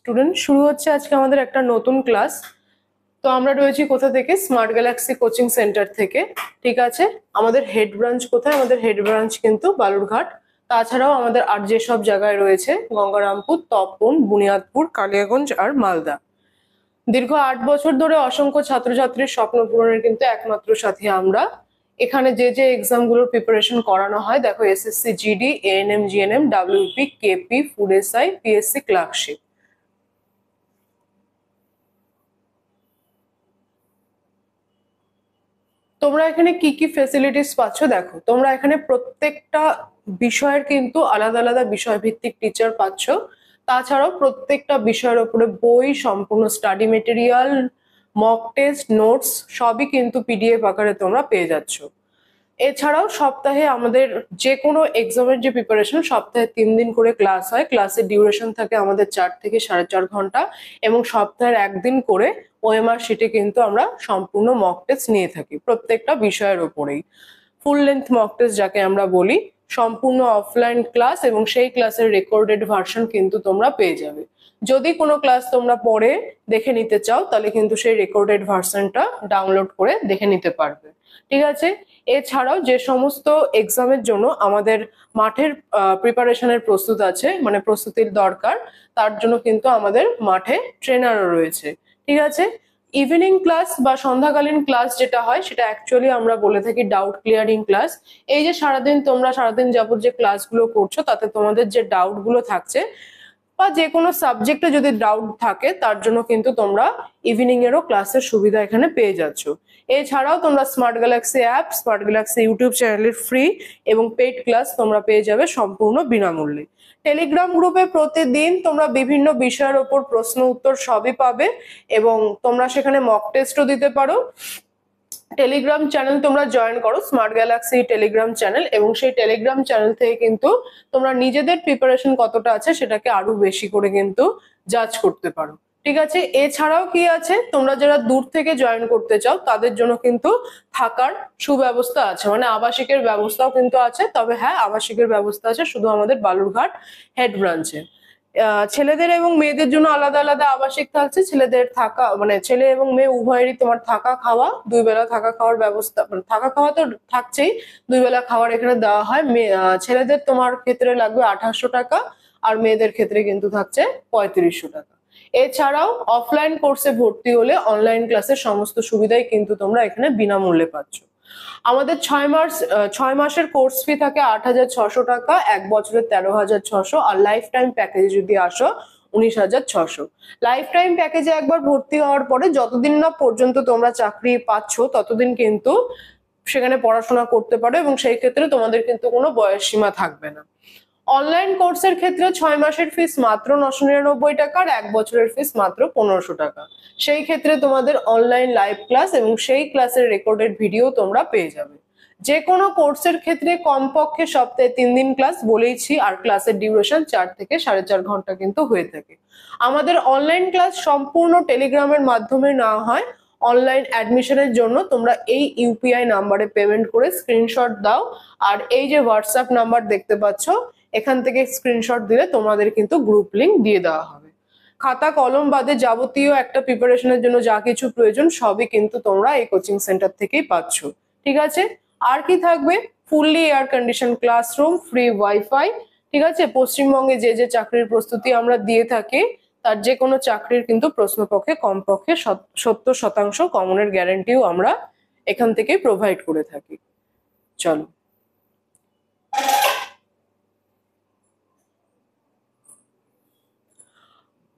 Student, শুরু হচ্ছে আজকে আমাদের একটা নতুন ক্লাস। তো আমরা রয়েছি কোথা থেকে? স্মার্ট গ্যালাক্সি কোচিং সেন্টার থেকে। ঠিক আছে, আমাদের হেড ব্রাঞ্চ কোথায়? আমাদের হেড ব্রাঞ্চ কিন্তু বালুরঘাট। তাছাড়াও আমাদের আর যেসব জায়গায় রয়েছে গঙ্গারামপুর, তপন, বুনিয়াদপুর, কালিয়াগঞ্জ আর মালদা। দীর্ঘ 8 বছর ধরে অসংখ্য ছাত্রছাত্রীর স্বপ্ন পূরণের কিন্তু একমাত্র সাথী আমরা। এখানে যে যে এক্সাম গুলোর প্রিপারেশন করানো হয়, দেখো, SSC GD, ANM, GNM, WP, KP, food SI, PSC clerkship. তোমরা এখানে কি কি ফেসিলিটিস পাচ্ছ দেখো। তোমরা এখানে প্রত্যেকটা বিষয়ের কিন্তু আলাদা আলাদা বিষয় ভিত্তিক টিচার পাচ্ছ। তাছাড়াও প্রত্যেকটা বিষয়ের উপরে বই, সম্পূর্ণ study material, mock test, notes সবই কিন্তু পিডিএফ আকারে তোমরা পেয়ে যাচ্ছ। এছাড়াও সপ্তাহে আমাদের যে কোনো এক্সামের যে প্রিপারেশন, সপ্তাহে 3 দিন করে ক্লাস হয়। ক্লাসের ডিউরেশন থাকে আমাদের 4 থেকে 4.5 ঘন্টা, এবং সপ্তাহের একদিন করে ওএমআর শিটে কিন্তু আমরা সম্পূর্ণ মক টেস্ট নিয়ে থাকি প্রত্যেকটা বিষয়ের উপরেই। ফুল লেন্থ মক টেস্ট যাকে আমরা বলি, সম্পূর্ণ অফলাইন ক্লাস, এবং সেই ক্লাসের রেকর্ডেড ভার্সন কিন্তু তোমরা পেয়ে যাবে। যদি কোনো ক্লাস তোমরা পরে দেখে নিতে চাও, তাহলে কিন্তু সেই রেকর্ডেড ভার্সনটা ডাউনলোড করে দেখে নিতে পারবে। ঠিক আছে, এছাড়াও যে সমস্ত এক্সামের জন্য আমাদের মাঠের প্রিপারেশনের প্রস্তুত আছে, মানে প্রস্তুতির দরকার, তার জন্য কিন্তু আমাদের মাঠে ট্রেনারও রয়েছে। ঠিক আছে, ইভিনিং ক্লাস বা সন্ধ্যাকালীন ক্লাস যেটা হয়, সেটা অ্যাকচুয়ালি আমরা বলে থাকি ডাউট ক্লিয়ারিং ক্লাস। এই যে তোমরা সারাদিন যাবত যে ক্লাসগুলো করছো, তাতে তোমাদের যে ডাউট গুলো থাকছে বা যে কোনো সাবজেক্টে যদি ডাউট থাকে, তার জন্য কিন্তু তোমরা ইভিনিং এরও ক্লাসের সুবিধা এখানে পেয়ে যাচ্ছ। এছাড়াও তোমরা smart Galaxy app, smart Galaxy YouTube চ্যানেলের ফ্রি এবং পেইড ক্লাস তোমরা পেয়ে যাবে সম্পূর্ণ বিনামূল্যে। টেলিগ্রাম গ্রুপে প্রতিদিন তোমরা বিভিন্ন বিষয়ের ওপর প্রশ্ন উত্তর সবই পাবে, এবং তোমরা সেখানে মক টেস্টও দিতে পারো। টেলিগ্রাম চ্যানেল তোমরা জয়েন করো, স্মার্ট গ্যালাক্সি টেলিগ্রাম চ্যানেল, এবং সেই টেলিগ্রাম চ্যানেল থেকে কিন্তু তোমরা নিজেদের প্রিপারেশন কতটা আছে সেটাকে আরো বেশি করে কিন্তু জাজ করতে পারো। ঠিক আছে, এছাড়াও কি আছে, তোমরা যারা দূর থেকে জয়েন করতে চাও তাদের জন্য কিন্তু থাকার সুব্যবস্থা আছে, মানে আবাসিকের ব্যবস্থাও কিন্তু আছে। তবে হ্যাঁ, আবাসিকের ব্যবস্থা আছে শুধু আমাদের বালুরঘাট হেড ব্রাঞ্চে। ছেলেদের এবং মেয়েদের জন্য আলাদা আলাদা আবাসিক থাকছে। ছেলেদের থাকা, মানে ছেলে এবং মেয়ে উভয়েরই তোমার থাকা খাওয়া, 2 বেলা থাকা খাওয়ার ব্যবস্থা, মানে থাকা খাওয়া তো থাকছেই, 2 বেলা খাওয়ার এখানে দেওয়া হয়। ছেলেদের তোমার ক্ষেত্রে লাগবে 2800 টাকা, আর মেয়েদের ক্ষেত্রে কিন্তু থাকছে 3500 টাকা। এছাড়াও অফলাইন কোর্সে ভর্তি হলে অনলাইন ক্লাসের সমস্ত সুবিধাই কিন্তু তোমরা এখানে বিনামূল্যে পাচ্ছ। আমাদের 6 মাসের কোর্স ফি থাকে 8,600 টাকা, 1 বছরের 13,600, আর লাইফ টাইম প্যাকেজে যদি আসো 19,600। লাইফ টাইম প্যাকেজে একবার ভর্তি হওয়ার পরে যতদিন না পর্যন্ত তোমরা চাকরি পাচ্ছ, ততদিন কিন্তু সেখানে পড়াশোনা করতে পারো, এবং সেই ক্ষেত্রে তোমাদের কিন্তু কোনো বয়স সীমা থাকবে না। অনলাইন কোর্সের ক্ষেত্রে 6 মাসের ফিস মাত্র 999 টাকা, আর 1 বছরের ফিস মাত্র 1500 টাকা। সেই ক্ষেত্রে তোমাদের অনলাইন লাইভ ক্লাস এবং সেই ক্লাসের রেকর্ডেড ভিডিও তোমরা পেয়ে যাবে। যে কোনো কোর্সের ক্ষেত্রে কমপক্ষে সপ্তাহে 3 দিন ক্লাস বলেইছি, আর ক্লাসের ডিউরেশন 4 থেকে 4.5 ঘন্টা কিন্তু হয়ে থাকে। আমাদের অনলাইন ক্লাস সম্পূর্ণ টেলিগ্রামের মাধ্যমে নেওয়া হয়। অনলাইন অ্যাডমিশনের জন্য তোমরা এই ইউপিআই নাম্বারে পেমেন্ট করে স্ক্রিনশট দাও, আর এই যে হোয়াটসঅ্যাপ নাম্বার দেখতে পাচ্ছ, এখান থেকে স্ক্রিনশট দিলে তোমাদের কিন্তু গ্রুপ লিংক দিয়ে দেওয়া হবে। খাতা কলম বাদে যাবতীয় একটা প্রিপারেশনের জন্য যা কিছু প্রয়োজন সবই কিন্তু তোমরা এই কোচিং সেন্টার থেকেই পাচ্ছ। ঠিক আছে, আর কি থাকবে? Fully air condition classroom, free wifi. ঠিক আছে, পশ্চিমবঙ্গে যে যে চাকরির প্রস্তুতি আমরা দিয়ে থাকি, তার যে কোনো চাকরির কিন্তু প্রশ্নপক্ষে কমপক্ষে 70% কমনের গ্যারান্টিও আমরা এখান থেকে প্রোভাইড করে থাকি। চলো,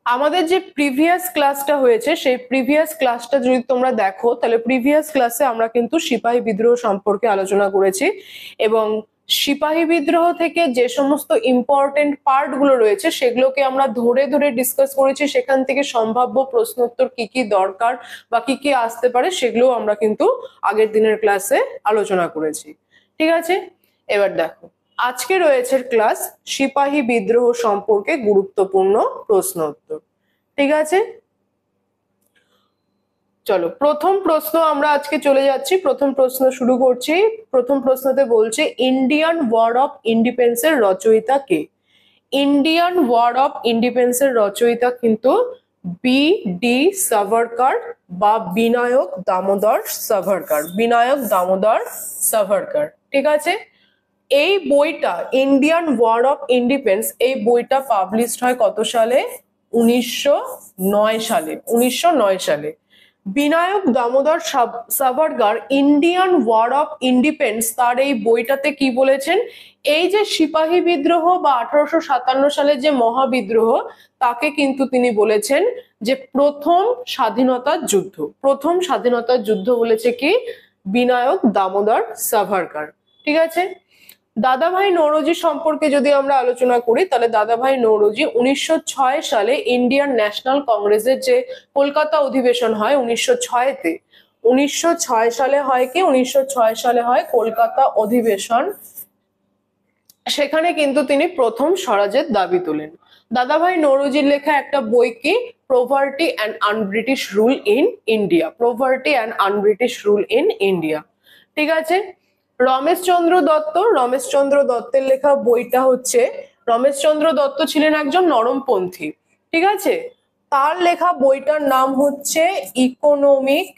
আমাদের যে প্রিভিয়াস ক্লাসটা হয়েছে, সেই প্রিভিয়াস ক্লাসটা যদি তোমরা দেখো, তাহলে প্রিভিয়াস ক্লাসে আমরা কিন্তু সিপাহী বিদ্রোহ সম্পর্কে আলোচনা করেছি, এবং সিপাহী বিদ্রোহ থেকে যে সমস্ত ইম্পর্টেন্ট পার্ট গুলো রয়েছে সেগুলোকে আমরা ধরে ধরে ডিসকাস করেছি। সেখান থেকে সম্ভাব্য প্রশ্নোত্তর কি কি দরকার বা কি কি আসতে পারে সেগুলো আমরা কিন্তু আগের দিনের ক্লাসে আলোচনা করেছি। ঠিক আছে, এবার দেখো, আজকে রয়েছে ক্লাস সিপাহী বিদ্রোহ সম্পর্কে গুরুত্বপূর্ণ প্রশ্ন উত্তর। ঠিক আছে, চলো প্রথম প্রশ্ন আমরা আজকে চলে যাচ্ছি। প্রথম প্রশ্ন শুরু করছি। প্রথম প্রশ্নতে বলছে, ইন্ডিয়ান ওয়ার অফ ইন্ডিপেন্ডেন্স এর রচয়িতা কে? ইন্ডিয়ান ওয়ার অফ ইন্ডিপেন্ডেন্সের রচয়িতা কিন্তু বি.ডি. সাভারকার বা বিনায়ক দামোদর সাভারকার, বিনায়ক দামোদর সাভারকার। ঠিক আছে, এই বইটা ইন্ডিয়ান ওয়ার অফ ইন্ডিপেন্ডেন্স, এই বইটা পাবলিশড হয় কত সালে? 1909 সালে, 1909 সালে। Binayak Damodar Savarkar Indian war of independence তার এই বইটাতে কি বলেছেন, এই যে সিপাহী বিদ্রোহ বা 1857 সালে যে মহাবিদ্রোহ, তাকে কিন্তু তিনি বলেছেন যে প্রথম স্বাধীনতার যুদ্ধ। প্রথম স্বাধীনতার যুদ্ধ বলেছে কি বিনায়ক দামোদর সাভারকার। ঠিক আছে, দাদাভাই নওরোজি সম্পর্কে যদি আমরা আলোচনা করি, তাহলে দাদাভাই নওরোজি 1906 সালে ইন্ডিয়ান ন্যাশনাল কংগ্রেসের যে কলকাতা অধিবেশন হয় 1906-তে, 1906 সালে হয় কি, 1906 সালে হয় কলকাতা অধিবেশন, সেখানে কিন্তু তিনি প্রথম স্বরাজের দাবি তোলেন। দাদাভাই নওরোজির লেখা একটা বই কি poverty and un-British rule in India, poverty and un-British rule in India. ঠিক আছে, রমেশচন্দ্র দত্ত, রমেশচন্দ্র দত্তের লেখা বইটা হচ্ছে, রমেশচন্দ্র দত্ত ছিলেন একজন নরমপন্থী। ঠিক আছে, তার লেখা বইটার নাম হচ্ছে economic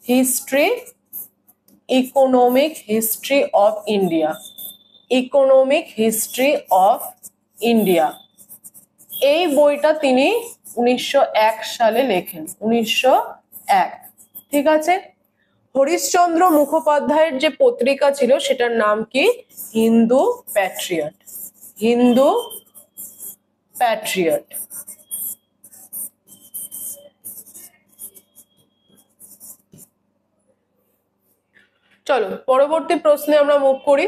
history, economic history of India, economic history of India. এই বইটা তিনি 1901 সালে লেখেন, 1901। ঠিক আছে, হরিশচন্দ্র মুখোপাধ্যায়ের যে পত্রিকা ছিল সেটার নাম কি হিন্দু প্যাট্রিয়ট, হিন্দু প্যাট্রিয়ট। চলো পরবর্তী প্রশ্নে আমরা মুভ করি।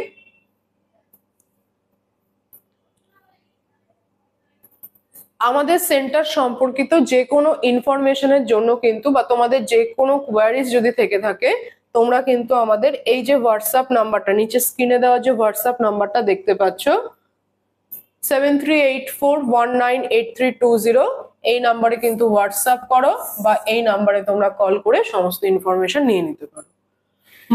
আমাদের সেন্টার সম্পর্কিত যে কোনো ইনফরমেশনের জন্য কিন্তু বা তোমাদের যে কোনো কোয়ারিজ যদি থেকে থাকে, তোমরা কিন্তু আমাদের এই যে হোয়াটসঅ্যাপ নাম্বারটা, নিচে স্ক্রিনে দেওয়া যে হোয়াটসঅ্যাপ নাম্বারটা দেখতে পাচ্ছ 7384198320, এই নাম্বারে কিন্তু হোয়াটসঅ্যাপ করো বা এই নাম্বারে তোমরা কল করে সমস্ত ইনফরমেশন নিয়ে নিতে পারো।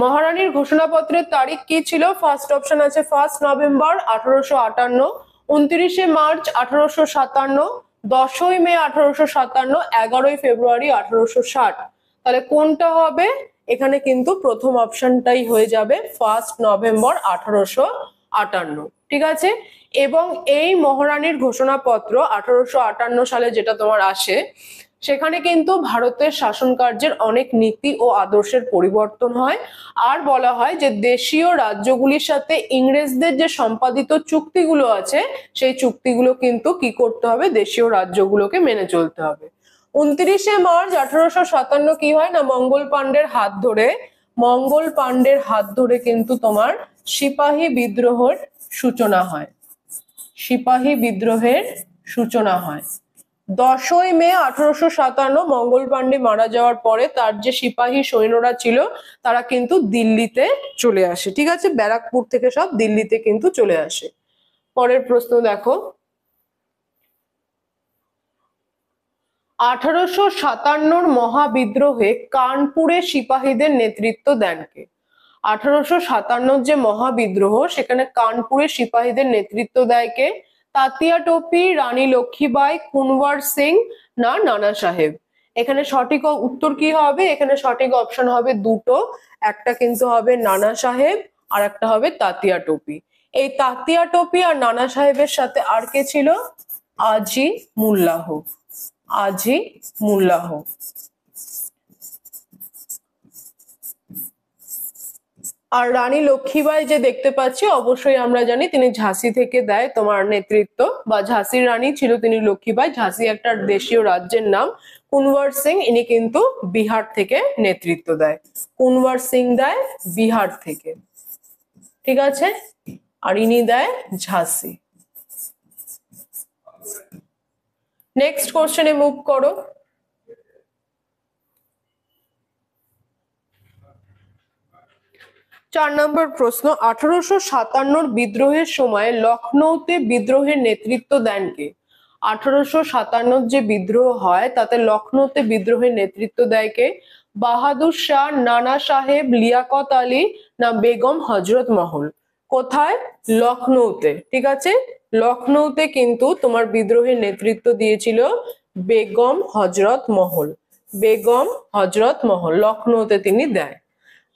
মহারানীর ঘোষণাপত্রের তারিখ কি ছিল? ফার্স্ট অপশন আছে 1 নভেম্বর 1858, 29 মার্চ 1857, 10 মে 1857, 11 ফেব্রুয়ারি 1860। তাহলে কোনটা হবে? এখানে কিন্তু প্রথম অপশনটাই হয়ে যাবে 1 নভেম্বর 1858। ঠিক আছে, এবং এই মহারানীর ঘোষণাপত্র 1858 সালে যেটা তোমার আসে, সেখানে কিন্তু ভারতের শাসন কার্যের অনেক নীতি ও আদর্শের পরিবর্তন হয়, আর বলা হয় যে দেশীয় রাজ্যগুলির সাথে ইংরেজদের যে সম্পাদিত চুক্তিগুলো আছে সেই চুক্তিগুলো কিন্তু কি করতে হবে, দেশীয় রাজ্যগুলোকে মেনে চলতে হবে। 29 মার্চ 1857 কি হয় না, মঙ্গল পাণ্ডের হাত ধরে, মঙ্গল পাণ্ডের হাত ধরে কিন্তু তোমার সিপাহী বিদ্রোহের সূচনা হয়, সিপাহী বিদ্রোহের সূচনা হয়। 10 মে 1857 মঙ্গল পাণ্ডে মারা যাওয়ার পরে তার যে সিপাহী সৈন্যরা ছিল তারা কিন্তু দিল্লিতে চলে আসে। ঠিক আছে, ব্যারাকপুর থেকে সব দিল্লিতে কিন্তু চলে আসে। পরের প্রশ্ন দেখো, 1857 মহাবিদ্রোহে কানপুরে সিপাহীদের নেতৃত্ব দেন কে? 1857 যে মহাবিদ্রোহ, সেখানে কানপুরে সিপাহীদের নেতৃত্ব দেয় কে? তাতিয়া টোপি, রানী লক্ষ্মীবাই, কুনওয়ার সিং না নানা সাহেব? এখানে সঠিক উত্তর কি হবে? এখানে সঠিক অপশন হবে দুটো, একটা কিন্তু হবে নানা সাহেব আর একটা হবে তাতিয়া টোপি। এই তাতিয়া টোপি আর নানা সাহেবের সাথে আর কে ছিল? আজি মুল্লাহ, আজি মুল্লাহ। আর রানী লক্ষ্মীবাই যে দেখতে পাচ্ছি, অবশ্যই আমরা জানি তিনি ঝাঁসি থেকে দেয় তোমার নেতৃত্ব, বা ঝাঁসির রানী ছিল তিনি লক্ষ্মীবাই। ঝাঁসি একটা দেশীয় রাজ্যের নাম। কুনওয়ার সিং ইনি কিন্তু বিহার থেকে নেতৃত্ব দেয়, কুনওয়ার সিং দেয় বিহার থেকে। ঠিক আছে, আর ইনি দেয় ঝাঁসি। নেক্সট কোশ্চেনে মুভ করো। 4 নম্বর প্রশ্ন, 1857 বিদ্রোহের সময় লখনৌতে বিদ্রোহের নেতৃত্ব দেন কে? 1857 যে বিদ্রোহ হয় তাতে লখনৌতে বিদ্রোহের নেতৃত্ব দেয় কে? বাহাদুর শাহ, নানা সাহেব, লিয়াকত আলী না বেগম হজরত মহল? কোথায়? লখনৌতে। ঠিক আছে, লখনৌতে কিন্তু তোমার বিদ্রোহের নেতৃত্ব দিয়েছিল বেগম হজরত মহল। বেগম হজরত মহল লখনৌতে তিনি দেয়।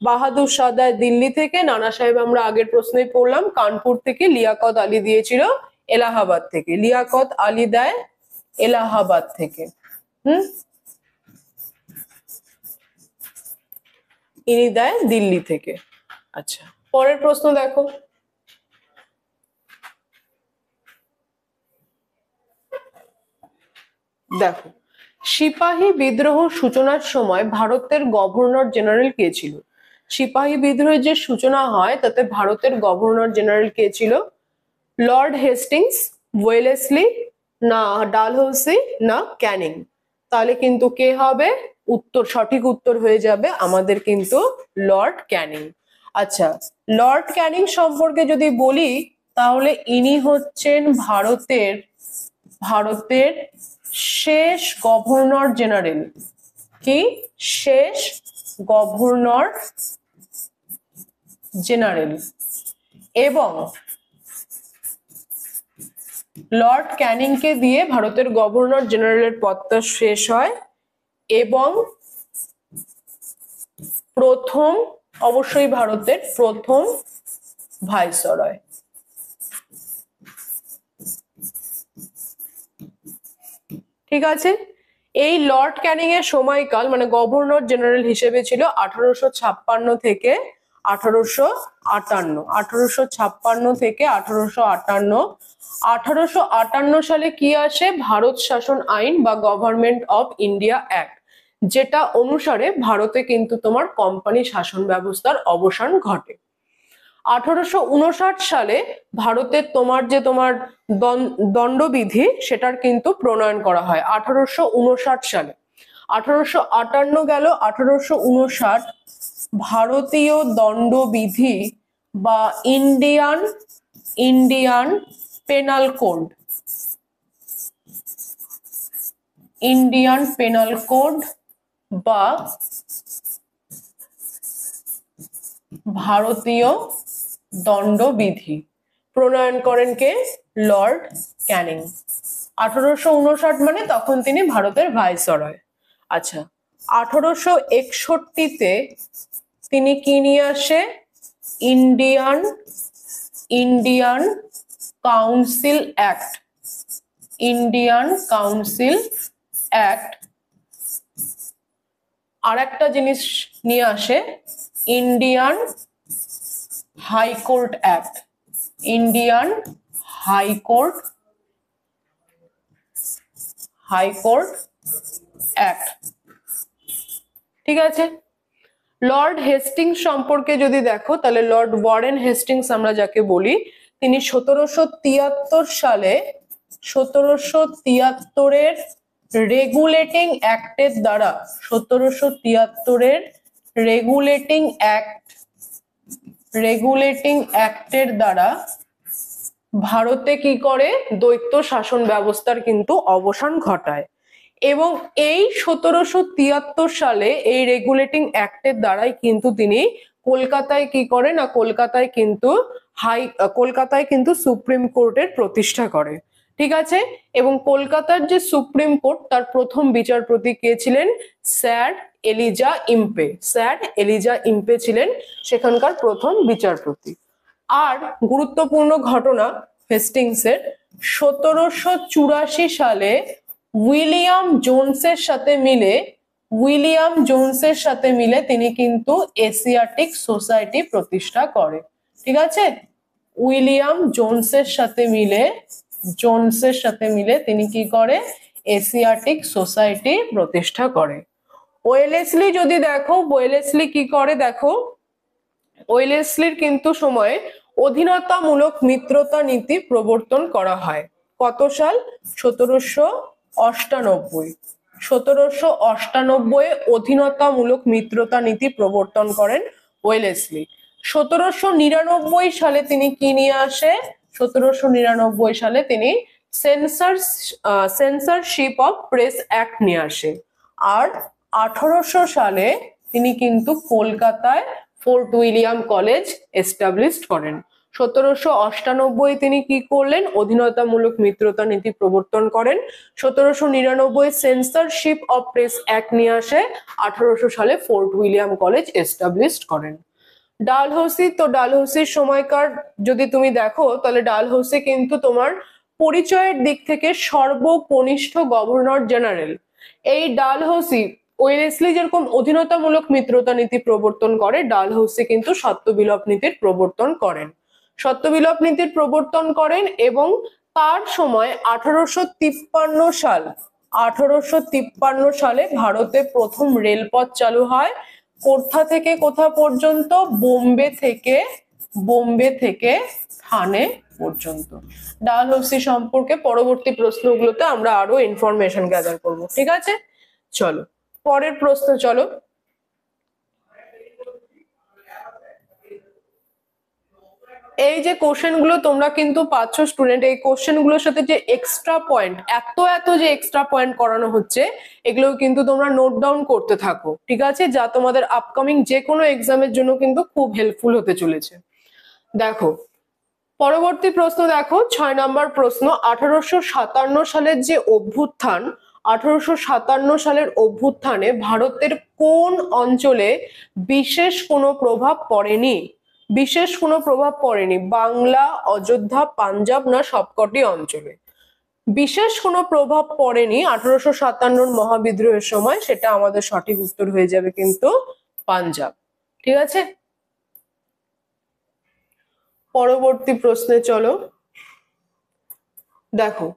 বাহাদুর শাহ দেয় দিল্লি থেকে, নানা সাহেব আমরা আগের প্রশ্নেই পড়লাম কানপুর থেকে, লিয়াকত আলী দিয়েছিল এলাহাবাদ থেকে। লিয়াকত আলী দেয় এলাহাবাদ থেকে। ইনি দেয় দিল্লি থেকে। আচ্ছা, পরের প্রশ্ন দেখো। দেখো, সিপাহী বিদ্রোহ সূচনার সময় ভারতের গভর্নর জেনারেল কে ছিল? সিপাহী বিদ্রোহের যে সূচনা হয় তাতে ভারতের গভর্নর জেনারেল কে ছিল? লর্ড হেস্টিংস, ওয়েলেসলি, না ডালহৌসি, না ক্যানিং? তাহলে কিন্তু কে হবে উত্তর? সঠিক উত্তর হয়ে যাবে আমাদের কিন্তু লর্ড ক্যানিং। আচ্ছা, লর্ড ক্যানিং সম্পর্কে যদি বলি তাহলে ইনি হচ্ছেন ভারতের শেষ গভর্নর জেনারেল। কি? শেষ গভর্নর জেনারেল। এবং লর্ড ক্যানিংকে দিয়ে ভারতের গভর্নর জেনারেলের পদটা শেষ হয় এবং প্রথম, অবশ্যই ভারতের প্রথম ভাইসরয়। ঠিক আছে, এই লর্ড ক্যানিং এর সময়কাল মানে গভর্নর জেনারেল হিসেবে ছিল 1856 থেকে 1858। 1856 থেকে 1858। 1858 সালে কি আসে? ভারত শাসন আইন বা গভর্নমেন্ট অফ ইন্ডিয়া অ্যাক্ট, যেটা অনুসারে ভারতে কিন্তু তোমার কোম্পানি শাসন ব্যবস্থার অবসান ঘটে। 1859 সালে ভারতের তোমার দণ্ডবিধি সেটার কিন্তু প্রণয়ন করা হয় 1859 সালে। 1858 গেল, 1859 ভারতীয় দণ্ডবিধি বা Indian penal code, Indian penal code বা ভারতীয় দণ্ডবিধি প্রণয়ন করেন কে? লর্ড ক্যানিং। 1859 মানে তখন তিনি ভারতের ভাইসরয়। আচ্ছা, 1861-তে তিনি কি নিয়ে আসে? Indian council act. Indian council act. আর একটা জিনিস নিয়ে আসে, Indian high court act. Indian high court act. ঠিক আছে, লর্ড হেস্টিংস সম্পর্কে যদি দেখো তাহলে লর্ড ওয়ারেন হেস্টিংস আমরা যাকে বলি, তিনি 1773 সালে 1773-এর রেগুলেটিং অ্যাক্টের দ্বারা 1773-এর রেগুলেটিং অ্যাক্টের দ্বারা ভারতে কি করে? দ্বৈত শাসন ব্যবস্থার কিন্তু অবসান ঘটায়। এবং এই 1773 সালে এই রেগুলেটিং অ্যাক্টের দ্বারাই কিন্তু তিনি কলকাতায় কি করে না, কলকাতায় কিন্তু সুপ্রিম কোর্টের প্রতিষ্ঠা করে। ঠিক আছে, এবং কলকাতার যে সুপ্রিম কোর্ট তার প্রথম বিচারপতি কে ছিলেন? Sir Eliza Impey. Sir Eliza Impey ছিলেন সেখানকার প্রথম বিচারপতি। আর গুরুত্বপূর্ণ ঘটনা হেস্টিংসের, 1784 সালে উইলিয়াম জোনসের সাথে মিলে তিনি কিন্তু এশিয়াটিক সোসাইটি প্রতিষ্ঠা করে। ঠিক আছে, উইলিয়াম জোনসের সাথে মিলে তিনি কি করে? এশিয়াটিক সোসাইটি প্রতিষ্ঠা করে। ওয়েলেসলি যদি দেখো, ওয়েলেসলি কি করে? দেখো, ওয়েলেসলির কিন্তু সময়ে অধীনতামূলক মিত্রতা নীতি প্রবর্তন করা হয়। কত সাল? 1798। 1798 অধীনতামূলক মিত্রতা নীতি প্রবর্তন করেন ওয়েলেসলি। 1799 সালে তিনি কি নিয়ে আসে? 1799 সালে তিনি সেন্সরশিপ অফ প্রেস অ্যাক্ট নিয়ে আসে। আর 1800 সালে তিনি কিন্তু কলকাতায় ফোর্ট উইলিয়াম কলেজ এস্টাবলিশ করেন। 1798 তিনি কি করলেন? অধীনতামূলক মিত্রতা নীতি প্রবর্তন করেন। 1799 সেন্সরশিপ অফ প্রেস অ্যাক্ট নিয়ে আসে। 1800 সালে ফোর্ট উইলিয়াম কলেজ এস্টাবলিশ করেন। ডালহৌসি, তো ডালহৌসির সময়কার যদি তুমি দেখো তাহলে ডালহৌসি কিন্তু তোমার পরিচয়ের দিক থেকে সর্বকনিষ্ঠ গভর্নর জেনারেল। এই ডালহৌসি ওয়েলেসলি যেরকম অধীনতামূলক মিত্রতা নীতি প্রবর্তন করে, ডালহৌসি কিন্তু সত্যবিলোপ নীতির প্রবর্তন করেন। সত্যবিলোপ নীতির প্রবর্তন করেন এবং তার সময় 1853 সালে ভারতে প্রথম রেলপথ চালু হয়। কোথা থেকে কোথা পর্যন্ত? বোম্বে থেকে থানে পর্যন্ত। ডালহৌসি সম্পর্কে পরবর্তী প্রশ্নগুলোতে আমরা আরো ইনফরমেশন গ্যাদার করব। ঠিক আছে, চলো পরের প্রশ্ন। চলো, এই যে কোশ্চেন গুলো তোমরা কিন্তু পাচ্ছ স্টুডেন্ট, এই কোশ্চেন গুলোর সাথে যে এক্সট্রা পয়েন্ট, এত যে এক্সট্রা পয়েন্ট করানো হচ্ছে, এগুলো কিন্তু তোমরা নোট ডাউন করতে থাকো। ঠিক আছে, যা তোমাদের আপকামিং যে কোনো এক্সামের জন্য কিন্তু খুব হেল্পফুল হতে চলেছে। দেখো পরবর্তী প্রশ্ন, দেখো 6 নম্বর প্রশ্ন। 1857 সালের যে অভ্যুত্থান, 1857 সালের অভ্যুত্থানে ভারতের কোন অঞ্চলে বিশেষ কোনো প্রভাব পড়েনি? বিশেষ কোনো প্রভাব পড়েনি। বাংলা, অযোধ্যা, পাঞ্জাব না সবকটি অঞ্চলে? বিশেষ কোনো প্রভাব পড়েনি 1857 মহাবিদ্রোহের সময়, সেটা আমাদের সঠিক উত্তর হয়ে যাবে কিন্তু পাঞ্জাব। ঠিক আছে, পরবর্তী প্রশ্নে চলো। দেখো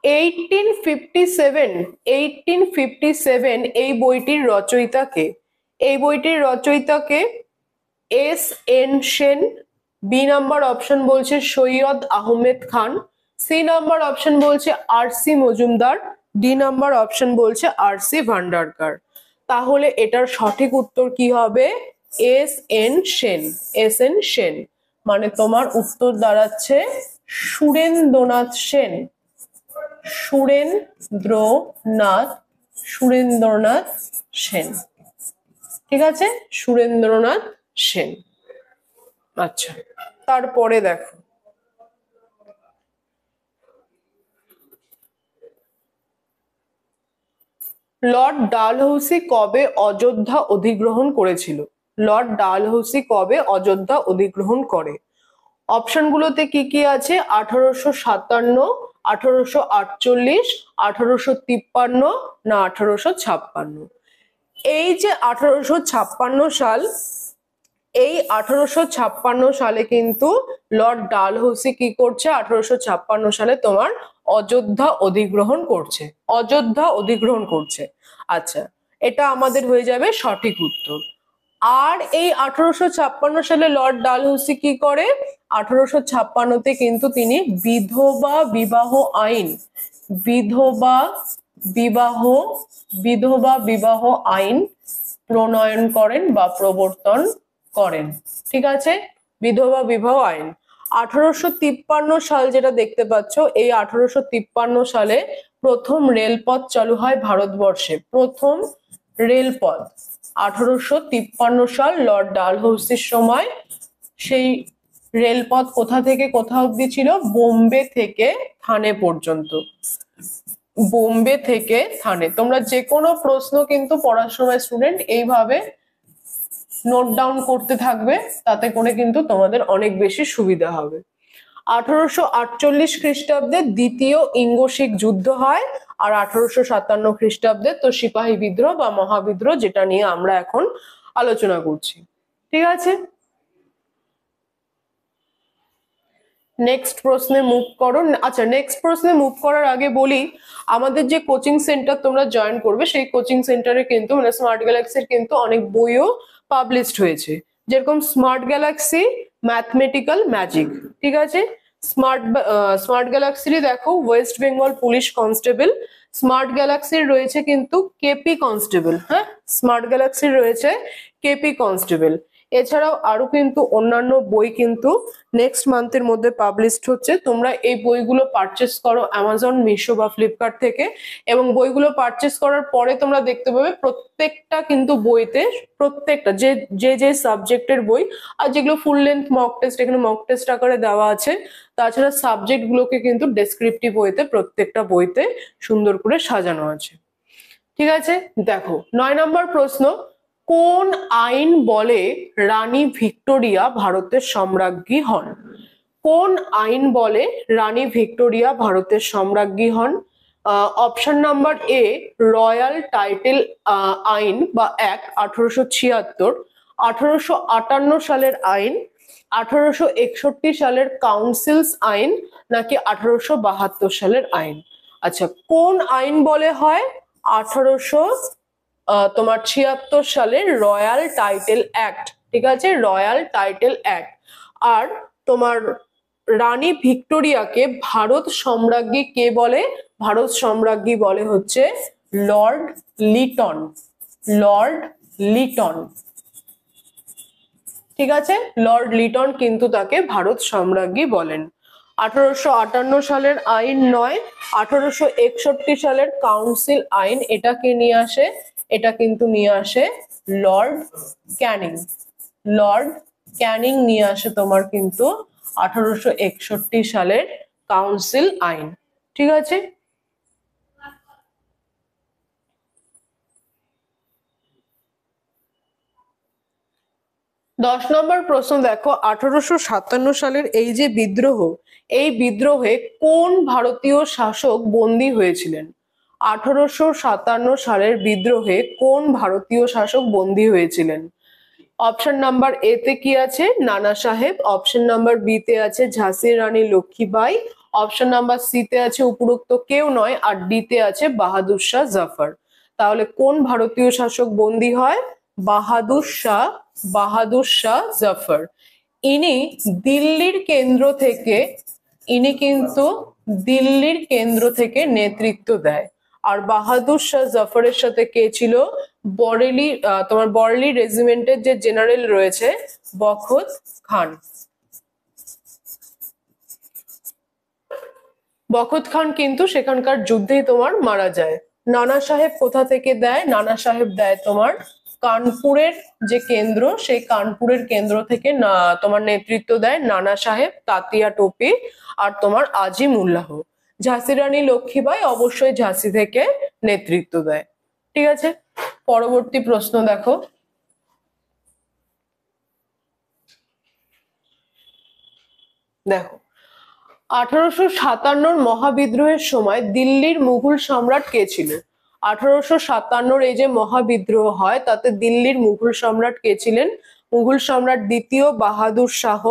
1857 এই বইটির রচয়িতা কে? এই বইটির রচয়িতা কে? S N Sen. B number option বলছে Syed Ahmed Khan. C number option বলছে R C Majumdar. D number option বলছে আর সি ভান্ডারকার। তাহলে এটার সঠিক উত্তর কি হবে? S N Sen. S N Sen মানে তোমার উত্তর দাঁড়াচ্ছে সুরেন্দ্রনাথ সেন। সুরেন্দ্রনাথ সেন। ঠিক আছে, সুরেন্দ্রনাথ সেন। আচ্ছা, তারপরে দেখো লর্ড ডালহৌসি কবে অযোধ্যা অধিগ্রহণ করেছিল? লর্ড ডালহৌসি কবে অযোধ্যা অধিগ্রহণ করে? অপশনগুলোতে কি কি আছে? 1857, 1848, 1853 না 1856? এই যে 1856 সাল, এই 1856 সালে কিন্তু লর্ড ডালহৌসি কি করছে? 1856 সালে তোমার অযোধ্যা অধিগ্রহণ করছে। অযোধ্যা অধিগ্রহণ করছে। আচ্ছা, এটা আমাদের হয়ে যাবে সঠিক উত্তর। আর এই 1856 সালে লর্ড ডালহৌসি কি করে? 1856-তে কিন্তু তিনি বিধবা বিবাহ আইন প্রণয়ন করেন বা প্রবর্তন করেন। ঠিক আছে, বিধবা বিবাহ আইন। 1853 সাল যেটা দেখতে পাচ্ছ, এই 1853 সালে প্রথম রেলপথ চালু হয় ভারতবর্ষে। প্রথম রেলপথ 1853 সাল, লর্ড ডালহৌসির সময়। সেই রেলপথ কোথা থেকে কোথা অবধি ছিল? বোম্বে থেকে থানে পর্যন্ত। বোম্বে থেকে থানে। তোমরা যে কোনো প্রশ্ন কিন্তু পড়ার সময় স্টুডেন্ট এইভাবে নোট ডাউন করতে থাকবে, তাতে করে কিন্তু তোমাদের অনেক বেশি সুবিধা হবে। 1848 খ্রিস্টাব্দে দ্বিতীয় ইঙ্গ শিখ যুদ্ধ হয়। আর 1857 খ্রিস্টাব্দে তো সিপাহী বিদ্রোহ বা মহাবিদ্রোহ, যেটা নিয়ে আমরা এখন আলোচনা করছি। ঠিক আছে, নেক্সট প্রশ্নে মুভ করো। আচ্ছা, নেক্সট প্রশ্নে মুভ করার আগে বলি, আমাদের যে কোচিং সেন্টার তোমরা জয়েন করবে, সেই কোচিং সেন্টারে কিন্তু মানে স্মার্ট গ্যালাক্সির কিন্তু অনেক বইও পাবলিশড হয়েছে। যেরকম স্মার্ট গ্যালাক্সি ম্যাথমেটিক্যাল ম্যাজিক। ঠিক আছে, স্মার্ট গ্যালাক্সির দেখো West Bengal police constable. Smart গ্যালাক্সির রয়েছে কিন্তু কেপি কনস্টেবল। হ্যাঁ, স্মার্ট গ্যালাক্সির রয়েছে কেপি কনস্টেবল। এছাড়াও আরো কিন্তু অন্যান্য বই কিন্তু নেক্সট মান্থের মধ্যে পাবলিশড হচ্ছে। তোমরা এই বইগুলো পারচেস করো অ্যামাজন, মিশো বা ফ্লিপকার্ট থেকে, এবং বইগুলো পারচেস করার পরে তোমরা দেখতে পাবে প্রত্যেকটা কিন্তু বইতে, প্রত্যেকটা যে যে যে সাবজেক্টের বই, আর যেগুলো ফুল লেন্থ মক টেস্ট, এখানে মক টেস্ট আকারে দেওয়া আছে, তাছাড়া সাবজেক্ট গুলোকে কিন্তু ডেসক্রিপটিভ বইতে প্রত্যেকটা বইতে সুন্দর করে সাজানো আছে। ঠিক আছে, দেখো 9 নম্বর প্রশ্ন, কোন আইন বলে রানী ভিক্টোরিয়া ভারতের সম্রাজ্ঞী হন? কোন আইন বলে রানী ভিক্টোরিয়া ভারতের সম্রাজ্ঞী হন? Option number A royal title আইন বা অ্যাক্ট 1876, 1858 সালের আইন, 1861 সালের কাউন্সিলস আইন, নাকি 1872 সালের আইন? আচ্ছা, কোন আইন বলে হয়? 1876 সালের রয়্যাল টাইটেল অ্যাক্ট। ঠিক আছে, রয়্যাল টাইটেল অ্যাক্ট। আর তোমার রানী ভিক্টোরিয়াকে ভারত সম্রাজ্ঞী কে বলে? ভারত সম্রাজ্ঞী বলে হচ্ছে লর্ড লিটন। লর্ড লিটন। ঠিক আছে, লর্ড লিটন কিন্তু তাকে ভারত সম্রাজ্ঞী বলেন। 1858 সালের আইন নয়, 1861 সালের কাউন্সিল আইন, এটাকে নিয়ে আসে, এটা কিন্তু নিয়ে আসে লর্ড ক্যানিং। লর্ড ক্যানিং নিয়ে আসে তোমার কিন্তু 1861 সালের কাউন্সিল আইন। ঠিক আছে, দশ নম্বর প্রশ্ন দেখো, 1857 সালের এই যে বিদ্রোহ, এই বিদ্রোহে কোন ভারতীয় শাসক বন্দী হয়েছিলেন? 1857 সালের বিদ্রোহে কোন ভারতীয় শাসক বন্দী হয়েছিলেন? অপশন নাম্বার এ তে কি আছে? নানা সাহেব। অপশন নাম্বার বি তে আছে ঝাঁসির রানী লক্ষ্মীবাই। অপশন নাম্বার সি তে আছে উপরোক্ত কেউ নয়, আর ডি তে আছে বাহাদুর শাহ জাফর। তাহলে কোন ভারতীয় শাসক বন্দী হয়? বাহাদুর শাহ, বাহাদুর শাহ জাফর। ইনি দিল্লির কেন্দ্র থেকে, ইনি কিন্তু দিল্লির কেন্দ্র থেকে নেতৃত্ব দেয়। আর বাহাদুর শাহ জাফরের সাথে কে ছিল? বরেলি, তোমার বরেলি রেজিমেন্টের যে জেনারেল রয়েছে বখত খান। বখত খান কিন্তু সেখানকার যুদ্ধেই তোমার মারা যায়। নানা সাহেব কোথা থেকে দেয়? নানা সাহেব দেয় তোমার কানপুরের যে কেন্দ্র, সেই কানপুরের কেন্দ্র থেকে তোমার নেতৃত্ব দেয় নানা সাহেব, তাতিয়া টোপি আর তোমার আজিম উল্লাহ। ঝাঁসি রানী লক্ষ্মীবাই অবশ্যই ঝাঁসি থেকে নেতৃত্ব দেয়। ঠিক আছে, পরবর্তী প্রশ্ন দেখো, দেখো 1857 মহাবিদ্রোহের সময় দিল্লির মুঘল সম্রাট কে ছিল? 1857 এই যে মহাবিদ্রোহ হয়, তাতে দিল্লির মুঘল সম্রাট কে ছিলেন? মুঘল সম্রাট দ্বিতীয় বাহাদুর শাহ,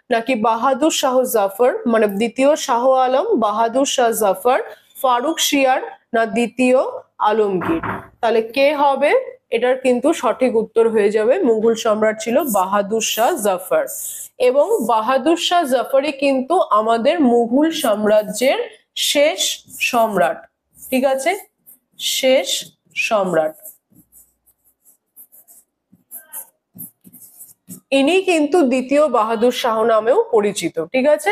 নাকি বাহাদুর শাহ জাফর, মানে দ্বিতীয় শাহ আলম, বাহাদুর শাহ জাফর, ফারুক শিয়ার, না দ্বিতীয় আলমগীর? তাহলে কে হবে? এটার কিন্তু সঠিক উত্তর হয়ে যাবে মুঘল সম্রাট ছিল বাহাদুর শাহ জাফর। এবং বাহাদুর শাহ জাফরই কিন্তু আমাদের মুঘল সাম্রাজ্যের শেষ সম্রাট। ঠিক আছে, শেষ সম্রাট। ইনি কিন্তু দ্বিতীয় বাহাদুর শাহ নামেও পরিচিত। ঠিক আছে,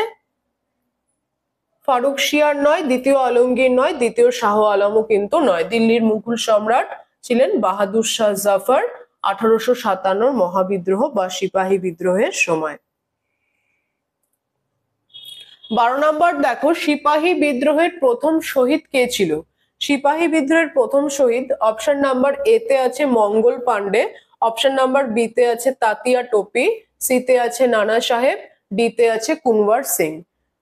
ফারুক শিয়ার নয়, দ্বিতীয় আলমগীর নয়, দ্বিতীয় শাহ আলমও কিন্তু নয়। দিল্লির মুঘল সম্রাট ছিলেন বাহাদুর শাহ জাফর 1857 মহাবিদ্রোহ বা সিপাহী বিদ্রোহের সময়। 12 নম্বর দেখো, সিপাহী বিদ্রোহের প্রথম শহীদ কে ছিল? সিপাহী বিদ্রোহের প্রথম শহীদ, অপশন নাম্বার এ তে আছে মঙ্গল পান্ডে, অপশন নাম্বার বি তে আছে তাতিয়া টোপি, সি তে আছে নানা সাহেব, ডি তে আছে কুনওয়ার সিং।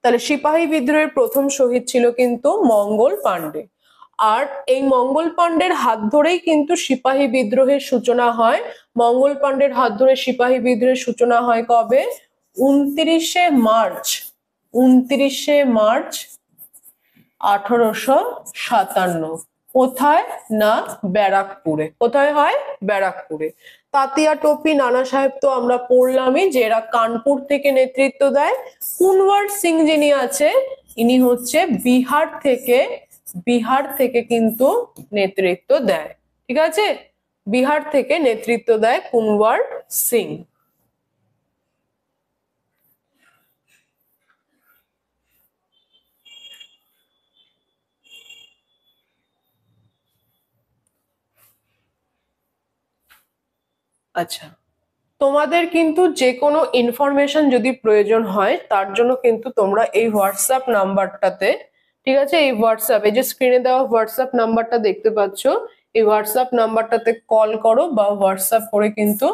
তাহলে সিপাহী বিদ্রোহের প্রথম শহীদ ছিল কিন্তু মঙ্গল পান্ডে। আর এই মঙ্গল পান্ডের হাত ধরেই কিন্তু সিপাহী বিদ্রোহের সূচনা হয়। মঙ্গল পান্ডের হাত ধরে সিপাহী বিদ্রোহের সূচনা হয় কবে? 29শে মার্চ, 29শে মার্চ 1857। কোথায়? না ব্যারাকপুরে। কোথায় হয়? ব্যারাকপুরে। তাতিয়া টোপি, নানা সাহেব তো আমরা পড়লামই যে এরা কানপুর থেকে নেতৃত্ব দেয়। কুনওয়ার সিং যিনি আছে, ইনি হচ্ছে বিহার থেকে, বিহার থেকে কিন্তু নেতৃত্ব দেয়। ঠিক আছে, বিহার থেকে নেতৃত্ব দেয় কুনওয়ার সিং। আচ্ছা, তোমাদের কিন্তু যে কোনো ইনফরমেশন যদি প্রয়োজন হয় তার জন্য কিন্তু তোমরা এই হোয়াটসঅ্যাপ নাম্বারটাতে, ঠিক আছে, এই হোয়াটসঅ্যাপ, এই যে স্ক্রিনে দেওয়া হোয়াটসঅ্যাপ নাম্বারটা দেখতে পাচ্ছ, এই হোয়াটসঅ্যাপ নাম্বারটাতে কল করো বা হোয়াটসঅ্যাপ করে কিন্তু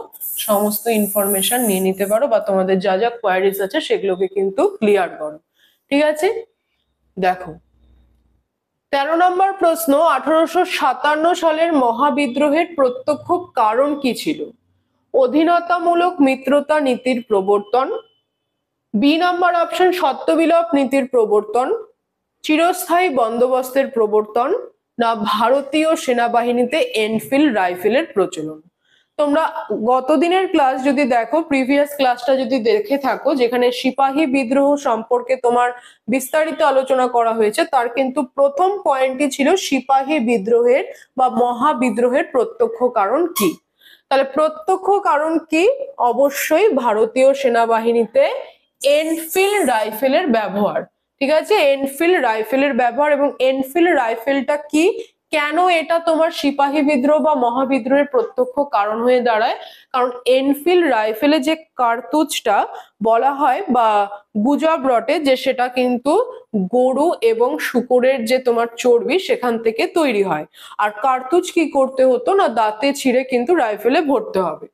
সমস্ত ইনফরমেশন নিয়ে নিতে পারো, বা তোমাদের যা যা কোয়ারিজ আছে সেগুলোকে কিন্তু ক্লিয়ার করো। ঠিক আছে, দেখো 13 নম্বর প্রশ্ন, 1857 সালের মহাবিদ্রোহের প্রত্যক্ষ কারণ কি ছিল? অধীনতামূলক মিত্রতা নীতির প্রবর্তন, বি নাম্বার অপশন সত্যবিলোপ নীতির প্রবর্তন, চিরস্থায়ী বন্দোবস্তের প্রবর্তন, না ভারতীয় সেনাবাহিনীতে এনফিল্ড রাইফেলের প্রচলন। তোমরা গতদিনের ক্লাস যদি দেখো, প্রিভিয়াস ক্লাসটা যদি দেখে থাকো, যেখানে সিপাহী বিদ্রোহ সম্পর্কে তোমার বিস্তারিত আলোচনা করা হয়েছে, তার কিন্তু প্রথম পয়েন্টটি ছিল সিপাহী বিদ্রোহের বা মহাবিদ্রোহের প্রত্যক্ষ কারণ কি। তাহলে প্রত্যক্ষ কারণ কি? অবশ্যই ভারতীয় সেনাবাহিনীতে এনফিল্ড রাইফেলের ব্যবহার। ঠিক আছে, এনফিল্ড রাইফেলের ব্যবহার। এবং এনফিল্ড রাইফেলটা কি, কেন এটা তোমার সিপাহী বিদ্রোহ বা মহাবিদ্রোহের প্রত্যক্ষ কারণ হয়ে দাঁড়ায়? কারণ এনফিল্ড রাইফেলে যে কার্তুজটা বলা হয় বা গুজব রটে যে সেটা কিন্তু গরু এবং শূকরের যে তোমার চর্বি সেখান থেকে তৈরি হয়। আর কার্তুজ কি করতে হতো না, দাঁতে ছিঁড়ে কিন্তু রাইফেলে ভরতে হবে।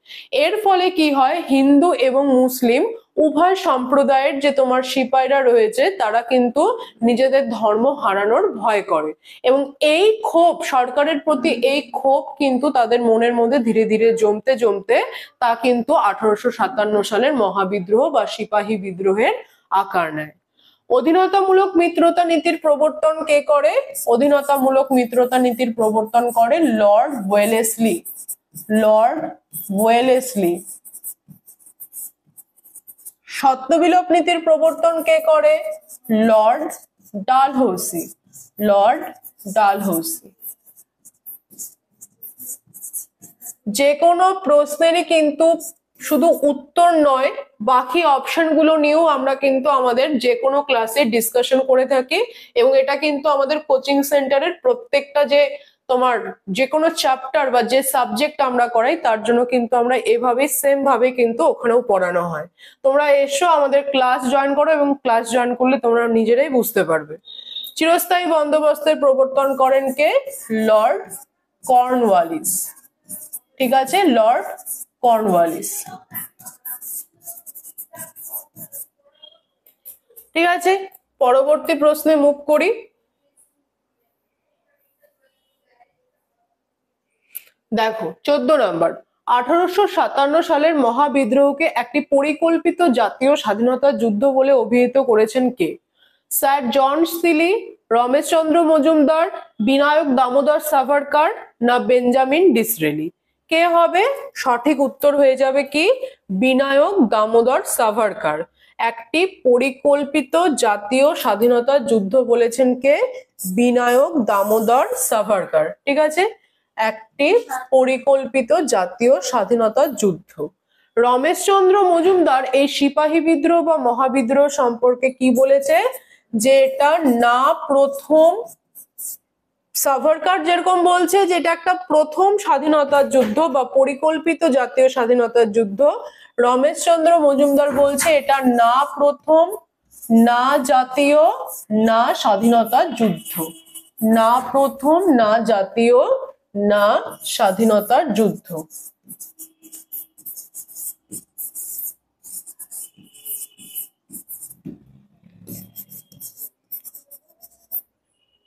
এর ফলে কি হয়, হিন্দু এবং মুসলিম উভয় সম্প্রদায়ের যে তোমার সিপাহীরা রয়েছে তারা কিন্তু নিজেদের ধর্ম হারানোর ভয় করে, এবং এই ক্ষোভ সরকারের প্রতি, এই ক্ষোভ কিন্তু তাদের মনের মধ্যে ধীরে ধীরে জমতে জমতে তা কিন্তু 1857 সালের মহাবিদ্রোহ বা সিপাহী বিদ্রোহের আকার নেয়। অধীনতামূলক মিত্রতা নীতির প্রবর্তন কে করে? অধীনতামূলক মিত্রতা নীতির প্রবর্তন করে লর্ড ওয়েলেসলি। Lord Wellesley. সত্যবিলোপ নীতির প্রবর্তন কে করে? Lord Dalhousie. Lord Dalhousie. যে কোনো প্রশ্নেরই কিন্তু শুধু উত্তর নয়, বাকি অপশন গুলো নিয়েও আমরা কিন্তু আমাদের যে কোনো ক্লাসে ডিসকাশন করে থাকি, এবং এটা কিন্তু আমাদের কোচিং সেন্টারের প্রত্যেকটা যে তোমার যে কোনো চ্যাপ্টার বা যে সাবজেক্ট আমরা করাই তার জন্য কিন্তু আমরা এভাবে সেম ভাবে কিন্তু ওখানেও পড়ানো হয়। তোমরা এসো, আমাদের ক্লাস জয়েন করো, এবং ক্লাস জয়েন করলে তোমরা নিজেরাই বুঝতে পারবে। চিরস্থায়ী বন্দোবস্তের প্রবর্তন করেন কে? Lord Cornwallis. ঠিক আছে, লর্ড কর্নওয়ালিস। ঠিক আছে, পরবর্তী প্রশ্নে মুভ করি। দেখো 14 নম্বর, 1857 সালের মহাবিদ্রোহকে একটি পরিকল্পিত জাতীয় স্বাধীনতা যুদ্ধ বলে অভিহিত করেছেন কে? স্যার জন সিলি, রমেশচন্দ্র মজুমদার, বিনায়ক দামোদর সাভারকার, না বেঞ্জামিন ডিসরেলি? কে হবে? সঠিক উত্তর হয়ে যাবে কি বিনায়ক দামোদর সাভারকার। একটি পরিকল্পিত জাতীয় স্বাধীনতা যুদ্ধ বলেছেন কে? বিনায়ক দামোদর সাভারকার। ঠিক আছে, একটি পরিকল্পিত জাতীয় স্বাধীনতা যুদ্ধ। রমেশচন্দ্র মজুমদার এই সিপাহী বিদ্রোহ বা মহাবিদ্রোহ সম্পর্কে কি বলেছে? যে এটা না প্রথম, সাভারকার যেরকম বলছে যে এটা একটা প্রথম স্বাধীনতার যুদ্ধ বা পরিকল্পিত জাতীয় স্বাধীনতার যুদ্ধ, রমেশচন্দ্র মজুমদার বলছে এটা না প্রথম, না জাতীয়, না স্বাধীনতার যুদ্ধ। না প্রথম, না জাতীয়, না স্বাধীনতার যুদ্ধ।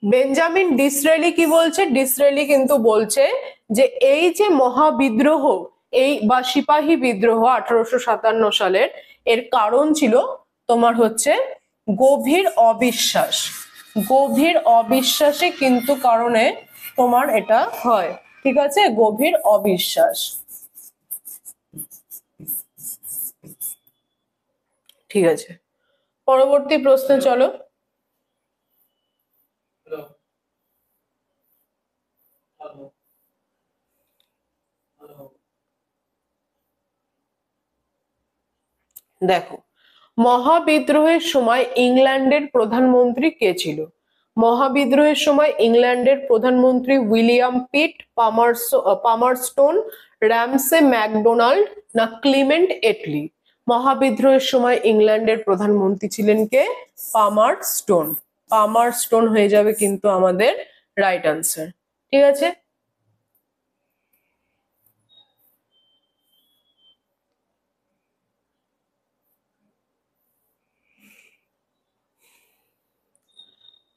বেঞ্জামিন ডিসরেলি কি বলছে? ডিসরেলি কিন্তু বলছে যে এই যে মহাবিদ্রোহ, এই বা সিপাহী বিদ্রোহ 1857 সালের, এর কারণ ছিল তোমার হচ্ছে গভীর অবিশ্বাস। গভীর অবিশ্বাসে কিন্তু কারণে তোমার এটা হয়। ঠিক আছে, গভীর অবিশ্বাস। ঠিক আছে, পরবর্তী প্রশ্নে চলো। দেখো, মহাবিদ্রোহের সময় ইংল্যান্ডের প্রধানমন্ত্রী কে ছিল? মহাবিদ্রোহের সময় ইংল্যান্ডের প্রধানমন্ত্রী উইলিয়াম পিট পামারস্টোন, র্যামসে ম্যাকডোনাল্ড না ক্লিমেন্ট এটলি? মহাবিদ্রোহের সময় ইংল্যান্ডের প্রধানমন্ত্রী ছিলেন কে? পামারস্টোন। পামারস্টোন হয়ে যাবে কিন্তু আমাদের রাইট আনসার। ঠিক আছে,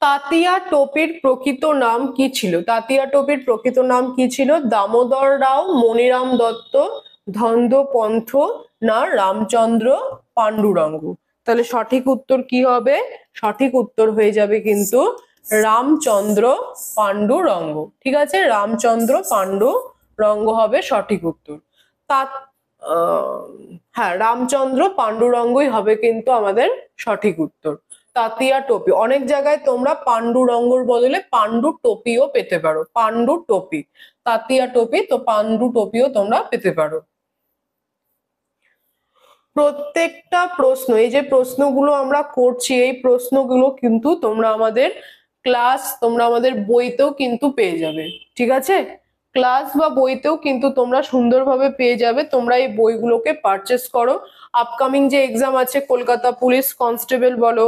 তাতিয়া টোপির প্রকৃত নাম কি ছিল? তাতিয়া টোপির প্রকৃত নাম কি ছিল? দামোদর রাও, মনিরাম দত্ত, ধন্দপন্থ না রামচন্দ্র পাণ্ডুরঙ্গ? তাহলে সঠিক উত্তর কি হবে? সঠিক উত্তর হয়ে যাবে কিন্তু রামচন্দ্র পাণ্ডুরঙ্গ। ঠিক আছে, রামচন্দ্র পাণ্ডুরঙ্গ হবে সঠিক উত্তর। হ্যাঁ, রামচন্দ্র পাণ্ডুরঙ্গই হবে কিন্তু আমাদের সঠিক উত্তর। তাতিয়া টোপি, অনেক জায়গায় তোমরা পাণ্ডুরঙ্গর বদলে পাণ্ডু টোপিও পেতে পারো। পাণ্ডু টোপি, তাতিয়া টোপি, তো পাণ্ডু টোপিও তোমরা পেতে পারো। প্রত্যেকটা প্রশ্ন, এই যে প্রশ্নগুলো আমরা করছি, এই প্রশ্নগুলো কিন্তু তোমরা আমাদের তোমরা আমাদের বইতেও কিন্তু পেয়ে যাবে। ঠিক আছে, ক্লাস বা বইতেও কিন্তু তোমরা সুন্দরভাবে পেয়ে যাবে। তোমরা এই বইগুলোকে পারচেস করো। আপকামিং যে এক্সাম আছে, কলকাতা পুলিশ কনস্টেবল বলো,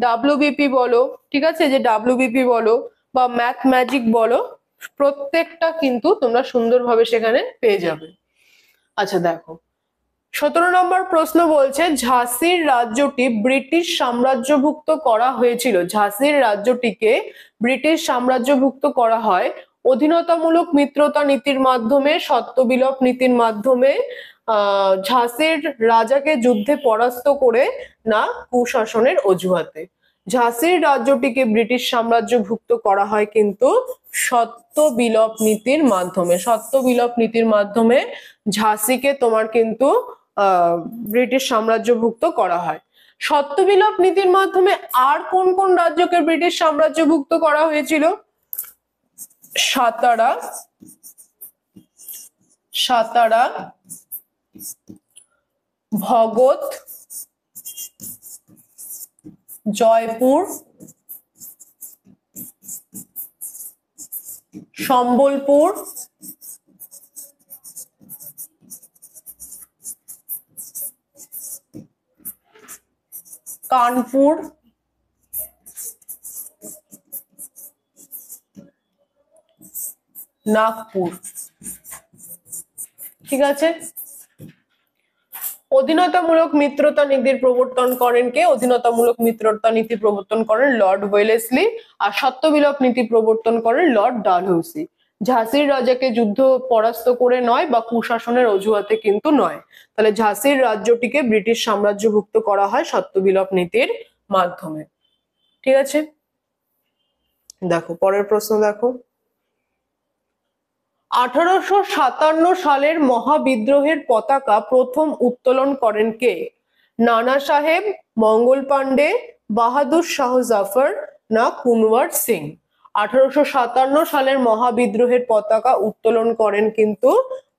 ডাব্লিউবিপি বলো, ঠিক আছে, যে ডাব্লিউবিপি বলো বা ম্যাথ ম্যাজিক বলো, প্রত্যেকটা কিন্তু তোমরা সুন্দরভাবে সেখানে পেয়ে যাবে। আচ্ছা দেখো, 17 নম্বর প্রশ্ন বলছে, ঝাঁসির রাজ্যটি ব্রিটিশ সাম্রাজ্যভুক্ত করা হয়েছিল। ঝাঁসির রাজ্যটিকে ব্রিটিশ সাম্রাজ্যভুক্ত করা হয় অধীনতামূলক মিত্রতা নীতির মাধ্যমে, সত্যবিলোপ নীতির মাধ্যমে, ঝাঁসির রাজাকে যুদ্ধে পরাস্ত করে না কুশাসনের অজুহাতে? ঝাঁসির রাজ্যটিকে ব্রিটিশ সাম্রাজ্যভুক্ত করা হয় কিন্তু সত্যবিলোপ নীতির মাধ্যমে। সত্যবিলোপ নীতির মাধ্যমে ঝাঁসিকে তোমার কিন্তু ব্রিটিশ সাম্রাজ্যভুক্ত করা হয়। সত্যবিলোপ নীতির মাধ্যমে আর কোন কোন রাজ্যকে ব্রিটিশ সাম্রাজ্যভুক্ত করা হয়েছিল? সাতারা, ভগত, জয়পুর, সম্বলপুর, কানপুর, নাগপুর। ঠিক আছে, অধীনতামূলক মিত্রতা নীতির প্রবর্তন করেন কে? অধীনতামূলক মিত্রতা নীতি প্রবর্তন করেন লর্ড ওয়েলেসলি, আর সত্যবিলোপ নীতি প্রবর্তন করেন লর্ড ডালহৌসি। ঝাঁসির রাজাকে যুদ্ধ পরাস্ত করে নয় বা কুশাসনের অজুহাতে কিন্তু নয়। তাহলে ঝাঁসির রাজ্যটিকে ব্রিটিশ সাম্রাজ্যভুক্ত করা হয় সত্যবিলোপ নীতির মাধ্যমে। ঠিক আছে, দেখো পরের প্রশ্ন দেখো, 1857 সালের মহাবিদ্রোহের পতাকা প্রথম উত্তোলন করেন কে? নানা সাহেব, মঙ্গল পান্ডে, বাহাদুর শাহ জাফর না কুনওয়ার সিং? 1857 সালের মহাবিদ্রোহের পতাকা উত্তোলন করেন কিন্তু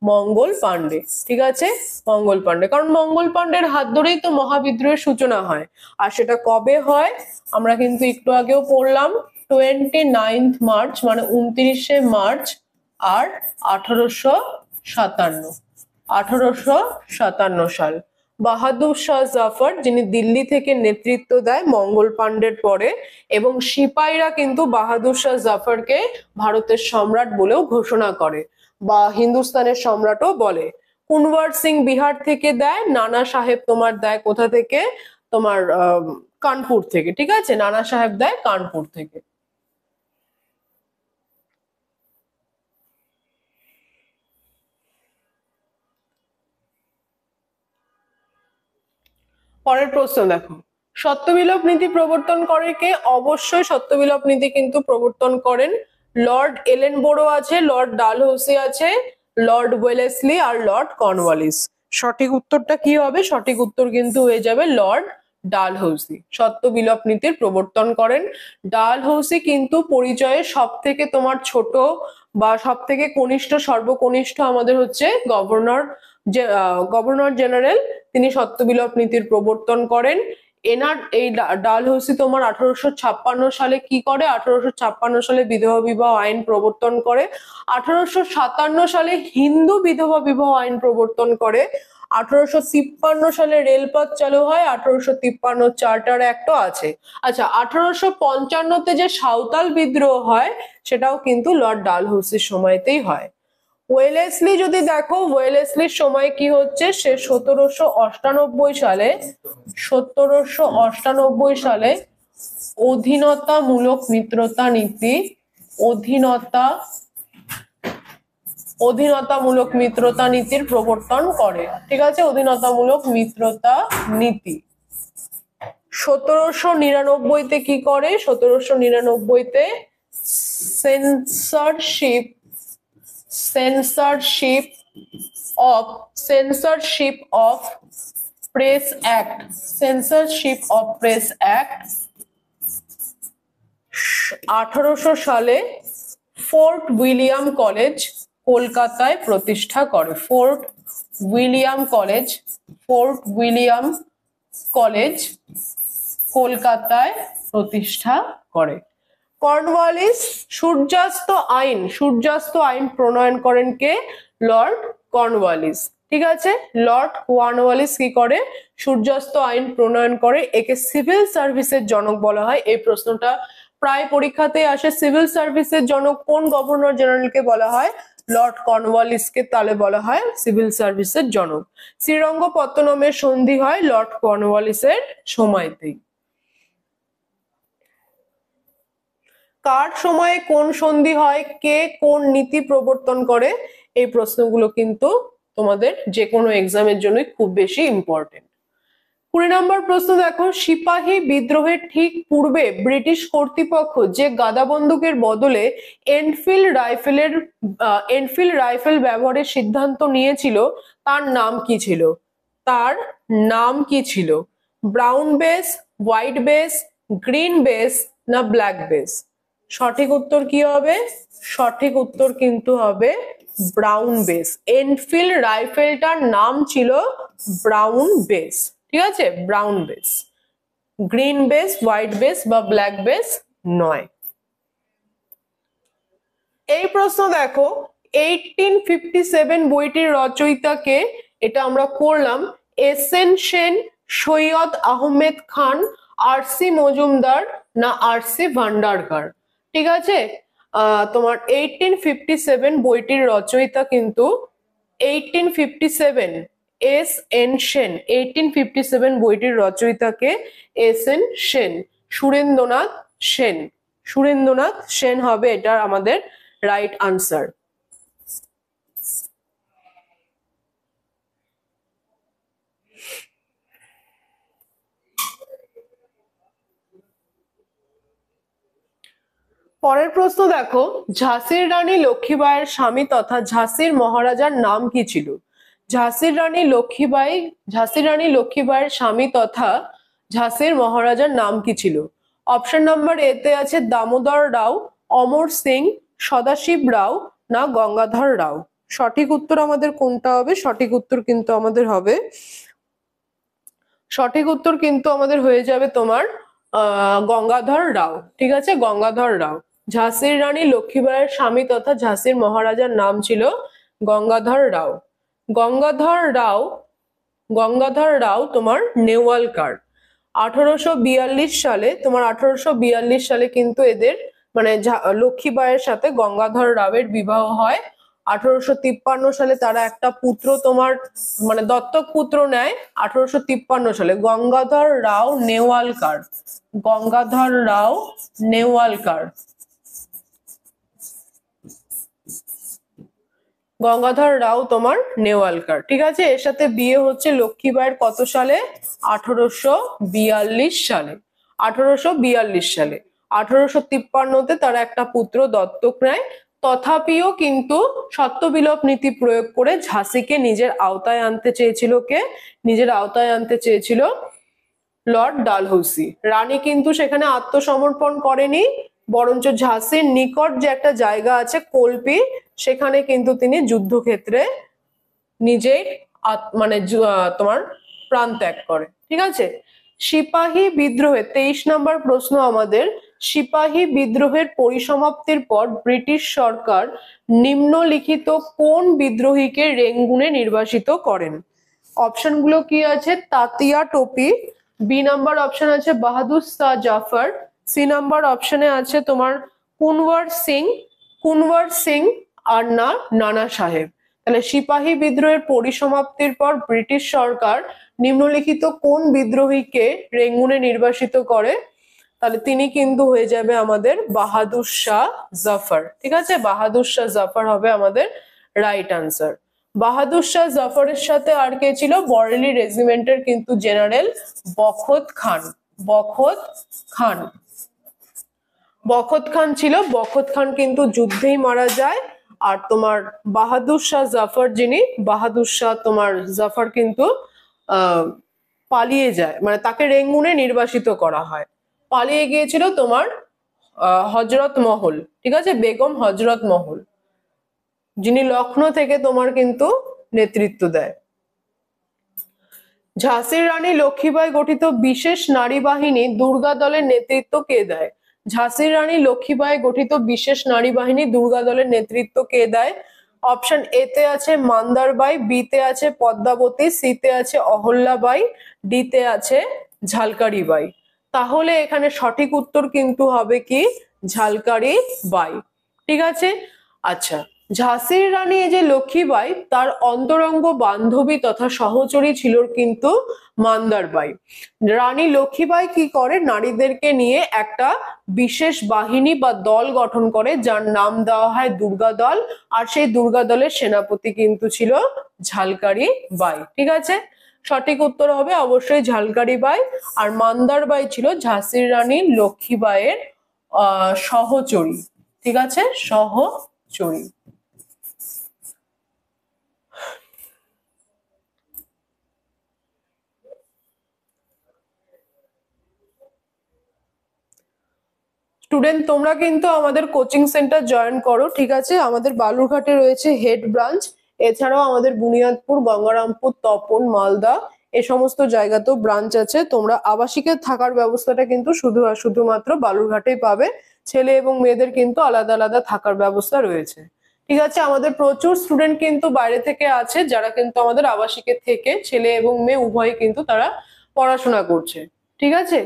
মঙ্গল পান্ডে। ঠিক আছে, মঙ্গল পান্ডে, কারণ মঙ্গল পান্ডের হাত ধরেই তো মহাবিদ্রোহের সূচনা হয়। আর সেটা কবে হয় আমরা কিন্তু একটু আগেও পড়লাম, 29 মার্চ, মানে 29শে মার্চ, আর 1857 সাল। বাহাদুর শাহ জাফর, যিনি দিল্লি থেকে নেতৃত্ব দেয় মঙ্গল পান্ডের পরে, এবং সিপাহীরা কিন্তু বাহাদুর শাহ জাফরকে ভারতের সম্রাট বলেও ঘোষণা করে বা হিন্দুস্তানের সম্রাটও বলে। কুনওয়ার সিং বিহার থেকে দেয়, নানা সাহেব তোমার দেয় কোথা থেকে? তোমার কানপুর থেকে। ঠিক আছে, নানা সাহেব দেয় কানপুর থেকে। পরের প্রশ্ন দেখো, সত্যবিলোপ নীতি প্রবর্তন করে কে? অবশ্যই সত্যবিলোপ নীতি কিন্তু প্রবর্তন করেন লর্ড এলেনবোরো আছে, লর্ড ডালহৌসি আছে, লর্ড ওয়েলেসলি আর লর্ড কর্নওয়ালিস। সঠিক উত্তরটা কি হবে? সঠিক উত্তর কিন্তু হয়ে যাবে লর্ড ডালহৌসি। সত্যবিলোপ নীতির প্রবর্তন করেন ডালহৌসি, কিন্তু পরিচয়ে সব থেকে তোমার ছোট বা সব থেকে কনিষ্ঠ, সর্বকনিষ্ঠ আমাদের হচ্ছে গভর্নর জেনারেল। তিনি সত্যবিলোপ নীতির প্রবর্তন করেন এই ডালহৌসি তোমার 1856 সালে কি করে? 1856 সালে বিধবা বিবাহ আইন প্রবর্তন করে। 1857 সালে হিন্দু বিধবা বিবাহ আইন প্রবর্তন করে। 1853 সালে রেলপথ চালু হয়। 1853 চার্টার অ্যাক্টও আছে। আচ্ছা, 1855 যে সাঁওতাল বিদ্রোহ হয় সেটাও কিন্তু লর্ড ডালহৌসির সময়তেই হয়। ওয়েলেসলি যদি দেখো, ওয়েলেসলির সময় কি হচ্ছে, সে 1798 সালে অধীনতামূলক মিত্রতা নীতি অধীনতামূলক মিত্রতা নীতির প্রবর্তন করে। ঠিক আছে, অধীনতামূলক মিত্রতা নীতি। 1799-তে কি করে? 1799-তে সেন্সরশিপ অফ প্রেস অ্যাক্ট 1800 সালে ফোর্ট উইলিয়াম কলেজ কলকাতায় প্রতিষ্ঠা করে। ফোর্ট উইলিয়াম কলেজ কলকাতায় প্রতিষ্ঠা করে। কর্নওয়ালিস সূর্যাস্ত আইন প্রণয়ন করেন কে? Lord Cornwallis. ঠিক আছে, লর্ড কর্নওয়ালিস কি করে? সূর্যাস্ত আইন প্রণয়ন করে। একে সিভিল সার্ভিসের জনক বলা হয়। এই প্রশ্নটা প্রায় পরীক্ষাতে আসে। সিভিল সার্ভিসের জনক কোন গভর্নর জেনারেলকে বলা হয়? লর্ড কর্নওয়ালিসকে তাহলে বলা হয় সিভিল সার্ভিসের জনক। শ্রীরঙ্গপত্তনমের সন্ধি হয় লর্ড কর্নওয়ালিসের সময়তেই। কার সময়ে কোন সন্ধি হয়? কে কোন নীতি প্রবর্তন করে? এই প্রশ্নগুলো কিন্তু তোমাদের যে কোনো এক্সামের জন্য খুব বেশি ইম্পর্টেন্ট। 20 নম্বর প্রশ্ন দেখো, সিপাহী বিদ্রোহের ঠিক পূর্বে ব্রিটিশ কর্তৃপক্ষ যে গাদা বন্দুকের বদলে এনফিল্ড রাইফেল ব্যবহারের সিদ্ধান্ত নিয়েছিল তার নাম কি ছিল? Brown base, white base, green base না ব্ল্যাক বেস? সঠিক উত্তর কি হবে? সঠিক উত্তর কিন্তু হবে ব্রাউন বেস। এনফিল্ড রাইফেলটার নাম ছিল ব্রাউন বেস। ঠিক আছে, brown base, green base, white base বা ব্ল্যাক বেস নয়। এই প্রশ্ন দেখো, 1857 বইটির রচয়িতাকে? এটা আমরা করলাম। এস.এন. সেন, সৈয়দ আহমেদ খান, আর.সি. মজুমদার না আর.সি. ভান্ডারকার? ঠিক আছে, তোমার 1857 বইটির রচয়িতা কিন্তু 1857 এস.এন. সেন। 1857 বইটির রচয়িতাকে? এস.এন. সেন, সুরেন্দ্রনাথ সেন হবে এটা আমাদের রাইট আনসার। পরের প্রশ্ন দেখো, ঝাঁসির রানী লক্ষ্মীবাইয়ের স্বামী তথা ঝাঁসির মহারাজার নাম কি ছিল? ঝাঁসির রানী লক্ষ্মীবাইয়ের স্বামী তথা ঝাঁসির মহারাজার নাম কি ছিল? অপশন নাম্বার এ তে আছে দামোদর রাও, অমর সিং, সদাশিব রাও না গঙ্গাধর রাও? সঠিক উত্তর আমাদের কোনটা হবে? সঠিক উত্তর কিন্তু আমাদের হয়ে যাবে তোমার গঙ্গাধর রাও। ঠিক আছে, গঙ্গাধর রাও। ঝাঁসির রানী লক্ষ্মীবাইয়ের স্বামী তথা ঝাঁসির মহারাজার নাম ছিল গঙ্গাধর রাও। গঙ্গাধর রাও তোমার নেওয়ালকার। 1842 সালে কিন্তু এদের মানে লক্ষ্মীবাইয়ের সাথে গঙ্গাধর রাওয়ের বিবাহ হয়। 1853 সালে তারা একটা পুত্র তোমার মানে দত্তক পুত্র নেয়। 1853 সালে গঙ্গাধর রাও নেওয়ালকার তোমার নেওয়ালকার। ঠিক আছে, এর সাথে বিয়ে হচ্ছে লক্ষ্মীবাইয়ের কত সালে? 1842 সালে। 1853-তে তারা একটা পুত্র দত্তক নেয়। তথাপিও কিন্তু সত্যবিলোপ নীতি প্রয়োগ করে ঝাঁসিকে নিজের আওতায় আনতে চেয়েছিল লর্ড ডালহৌসি। রানী কিন্তু সেখানে আত্মসমর্পণ করেনি, বরঞ্চ ঝাঁসির নিকট যে একটা জায়গা আছে কল্পি, সেখানে কিন্তু তিনি যুদ্ধক্ষেত্রে নিজেই মানে তোমার প্রাণ ত্যাগ করে। ঠিক আছে, সিপাহী বিদ্রোহে 23 নম্বর প্রশ্ন আমাদের, সিপাহী বিদ্রোহের পরিসমাপ্তির পর ব্রিটিশ সরকার নিম্নলিখিত কোন বিদ্রোহীকে রেঙ্গুনে নির্বাসিত করেন? অপশনগুলো কি আছে? তাতিয়া টোপি, বি নাম্বার অপশন আছে বাহাদুর শাহ জাফর, সি নাম্বার অপশনে আছে তোমার কুনওয়ার সিং আর না নানা সাহেব। তাহলে সিপাহী বিদ্রোহের পরিসমাপ্তির পর ব্রিটিশ সরকার নিম্নলিখিত কোন বিদ্রোহীকে রেঙ্গুনে নির্বাসিত করে? তাহলে তিনি কিন্তু হয়ে যাবে আমাদের বাহাদুর শাহ জাফর। ঠিক আছে, বাহাদুর শাহ জাফর হবে আমাদের রাইট আনসার। বাহাদুর শাহ জাফরের সাথে আর কে ছিল? বরেলি রেজিমেন্টের কিন্তু জেনারেল বখত খান। বখত খান ছিল। বখত খান কিন্তু যুদ্ধেই মারা যায়। আর তোমার বাহাদুর শাহ জাফর যিনি, বাহাদুর শাহ তোমার জাফর কিন্তু পালিয়ে যায়, মানে তাকে রেঙ্গুনে নির্বাসিত করা হয়। পালিয়ে গিয়েছিল তোমার হজরত মহল, ঠিক আছে, বেগম হজরত মহল, যিনি লখনৌ থেকে তোমার কিন্তু নেতৃত্ব দেয়। ঝাঁসির রানী লক্ষ্মীবাই গঠিত বিশেষ নারী বাহিনী দুর্গা দলের নেতৃত্ব কে দেয়? ঝাঁসির রানী লক্ষ্মীবাই গঠিত বিশেষ নারী বাহিনী দুর্গা দলের নেতৃত্ব কে দেয়? অপশন এ তে আছে মান্দারবাই, বি তে আছে পদ্মাবতী, সি তে আছে অহল্যাবাই, ডি তে আছে ঝালকারি বাই। তাহলে এখানে সঠিক উত্তর কিন্তু হবে কি? ঝালকারি বাই। ঠিক আছে, আচ্ছা, ঝাঁসির রানী এই যে লক্ষ্মীবাই, তার অন্তরঙ্গ বান্ধবী তথা সহচরী ছিল কিন্তু মান্দারবাই। রানী লক্ষ্মীবাই কি করে? নারীদেরকে নিয়ে একটা বিশেষ বাহিনী বা দল গঠন করে, যার নাম দেওয়া হয় দুর্গা দল। আর সেই দুর্গা দলের সেনাপতি কিন্তু ছিল ঝালকারি বাই। ঠিক আছে, সঠিক উত্তর হবে অবশ্যই ঝালকারি বাই। আর মান্দারবাই ছিল ঝাঁসির রানী লক্ষ্মীবাইয়ের সহচরী। ঠিক আছে, সহচরী। স্টুডেন্ট, তোমরা কিন্তু আমাদের কোচিং সেন্টার জয়েন করো। ঠিক আছে, আমাদের বালুরঘাটে রয়েছে হেড ব্রাঞ্চ, এছাড়াও আমাদের বুনিয়াদপুর, গঙ্গারামপুর, তপন, মালদা এ সমস্ত জায়গাতেও ব্রাঞ্চ আছে। তোমরা আবাসিকের থাকার ব্যবস্থাটা কিন্তু শুধুমাত্র বালুরঘাটেই পাবে। ছেলে এবং মেয়েদের কিন্তু আলাদা আলাদা থাকার ব্যবস্থা রয়েছে। ঠিক আছে, আমাদের প্রচুর স্টুডেন্ট কিন্তু বাইরে থেকে আছে, যারা কিন্তু আমাদের আবাসিকের থেকে ছেলে এবং মেয়ে উভয় কিন্তু তারা পড়াশোনা করছে। ঠিক আছে,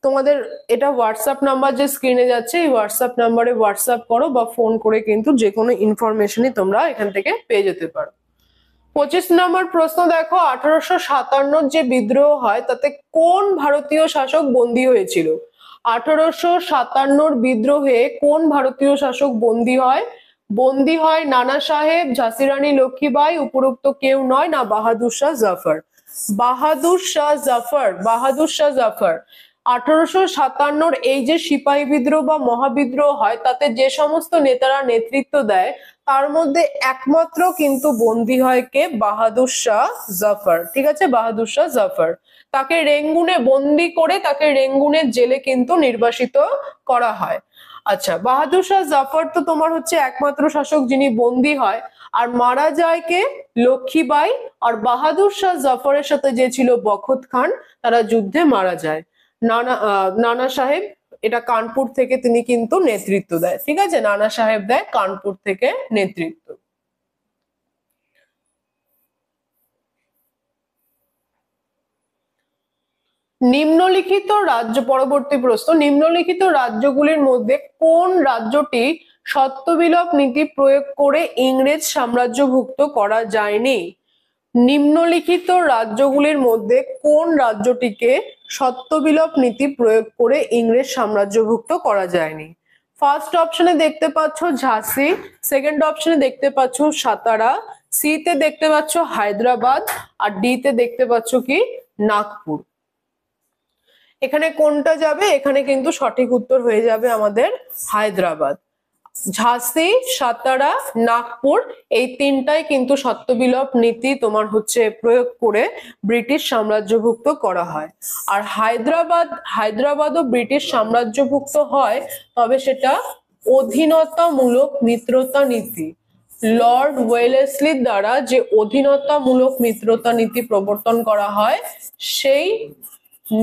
তোমাদের এটা হোয়াটসঅ্যাপ নাম্বার যে স্ক্রিনে যাচ্ছে, এই হোয়াটসঅ্যাপ নাম্বারে হোয়াটসঅ্যাপ করো বা ফোন করে কিন্তু যে কোনো ইনফরমেশনই তোমরা এখান থেকে পেয়ে যেতে পারো। 25 নম্বর প্রশ্ন দেখো, 1857 যে বিদ্রোহ হয় তাতে কোন ভারতীয় শাসক বন্দী হয়েছিল? 1857 বিদ্রোহে কোন ভারতীয় শাসক বন্দী হয়? বন্দী হয় নানা সাহেব, ঝাঁসি রানী লক্ষ্মীবাই, উপরোক্ত কেউ নয়, না বাহাদুর শাহ জাফর? বাহাদুর শাহ জাফর। 1857 এই যে সিপাহী বিদ্রোহ বা মহাবিদ্রোহ হয়, তাতে যে সমস্ত নেতারা নেতৃত্ব দেয় তার মধ্যে একমাত্র কিন্তু বন্দী হয় কে? বাহাদুর শাহ জাফর। ঠিক আছে, বাহাদুর শাহ জাফর। তাকে রেঙ্গুনে বন্দী করে তাকে রেঙ্গুনের জেলে কিন্তু নির্বাসিত করা হয়। আচ্ছা, বাহাদুর শাহ জাফর তো তোমার হচ্ছে একমাত্র শাসক যিনি বন্দী হয়। আর মারা যায় কে? লক্ষ্মীবাই। আর বাহাদুর শাহ জাফরের সাথে যে ছিল বখত খান, তারা যুদ্ধে মারা যায়। নানা সাহেব, এটা কানপুর থেকে তিনি কিন্তু নেতৃত্ব দেয়। ঠিক আছে, নানা সাহেব দেয় কানপুর থেকে নেতৃত্ব। নিম্নলিখিত রাজ্য, পরবর্তী প্রশ্ন, নিম্নলিখিত রাজ্যগুলির মধ্যে কোন রাজ্যটি সত্যবিলোপ নীতি প্রয়োগ করে ইংরেজ সাম্রাজ্যভুক্ত করা যায়নি? নিম্নলিখিত রাজ্যগুলির মধ্যে কোন রাজ্যটিকে সত্যবিলোপ নীতি প্রয়োগ করে ইংরেজ সাম্রাজ্যভুক্ত করা যায়নি? ফার্স্ট অপশনে দেখতে পাচ্ছ ঝাঁসি, সেকেন্ড অপশনে দেখতে পাচ্ছ সাতারা, সি তে দেখতে পাচ্ছ হায়দ্রাবাদ, আর ডি তে দেখতে পাচ্ছ কি নাগপুর। এখানে কোনটা যাবে? এখানে কিন্তু সঠিক উত্তর হয়ে যাবে আমাদের হায়দ্রাবাদ। ঝাঁসি, সাতারা, নাগপুর এই তিনটাই কিন্তু সত্যবিলোপ নীতি তোমার হচ্ছে প্রয়োগ করে ব্রিটিশ সাম্রাজ্যভুক্ত করা হয়। আর হায়দ্রাবাদও ব্রিটিশ সাম্রাজ্যভুক্ত হয়, তবে সেটা অধীনতামূলক মিত্রতা নীতি, লর্ড ওয়েলেসলির দ্বারা যে অধীনতামূলক মিত্রতা নীতি প্রবর্তন করা হয়, সেই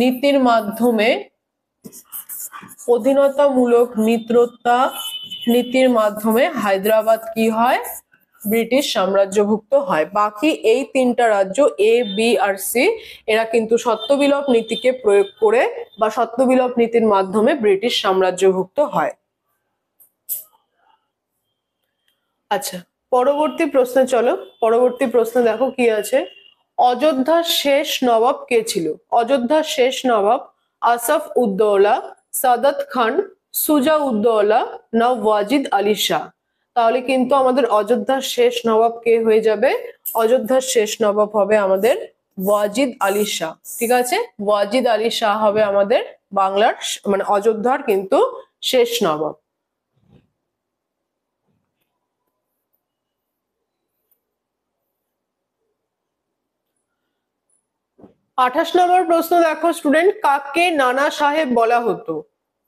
নীতির মাধ্যমে অধীনতামূলক মিত্রতা নীতির মাধ্যমে হায়দ্রাবাদ কি হয়, ব্রিটিশ সাম্রাজ্যভুক্ত হয়। বাকি এই তিনটা রাজ্য এ, বি আর সি এরা কিন্তু সত্যবিলোপ নীতিকে প্রয়োগ করে বা সত্যবিলোপ নীতির মাধ্যমে ব্রিটিশ সাম্রাজ্যভুক্ত হয়। আচ্ছা, পরবর্তী প্রশ্নে চলো। পরবর্তী প্রশ্ন দেখো কি আছে। অযোধ্যার শেষ নবাব কে ছিল? অযোধ্যার শেষ নবাব আসফ উদ্দৌলা, সাদাত খান, সুজা উদ্দৌলা না ওয়াজিদ আলী শাহ? তাহলে কিন্তু আমাদের অযোধ্যার শেষ নবাব কে হয়ে যাবে? অযোধ্যার শেষ নবাব হবে আমাদের ওয়াজিদ আলী শাহ। ঠিক আছে, ওয়াজিদ আলী শাহ হবে আমাদের বাংলার মানে অযোধ্যার কিন্তু শেষ নবাব। 28 নম্বর প্রশ্ন দেখো স্টুডেন্ট, কাকে নানা সাহেব বলা হতো?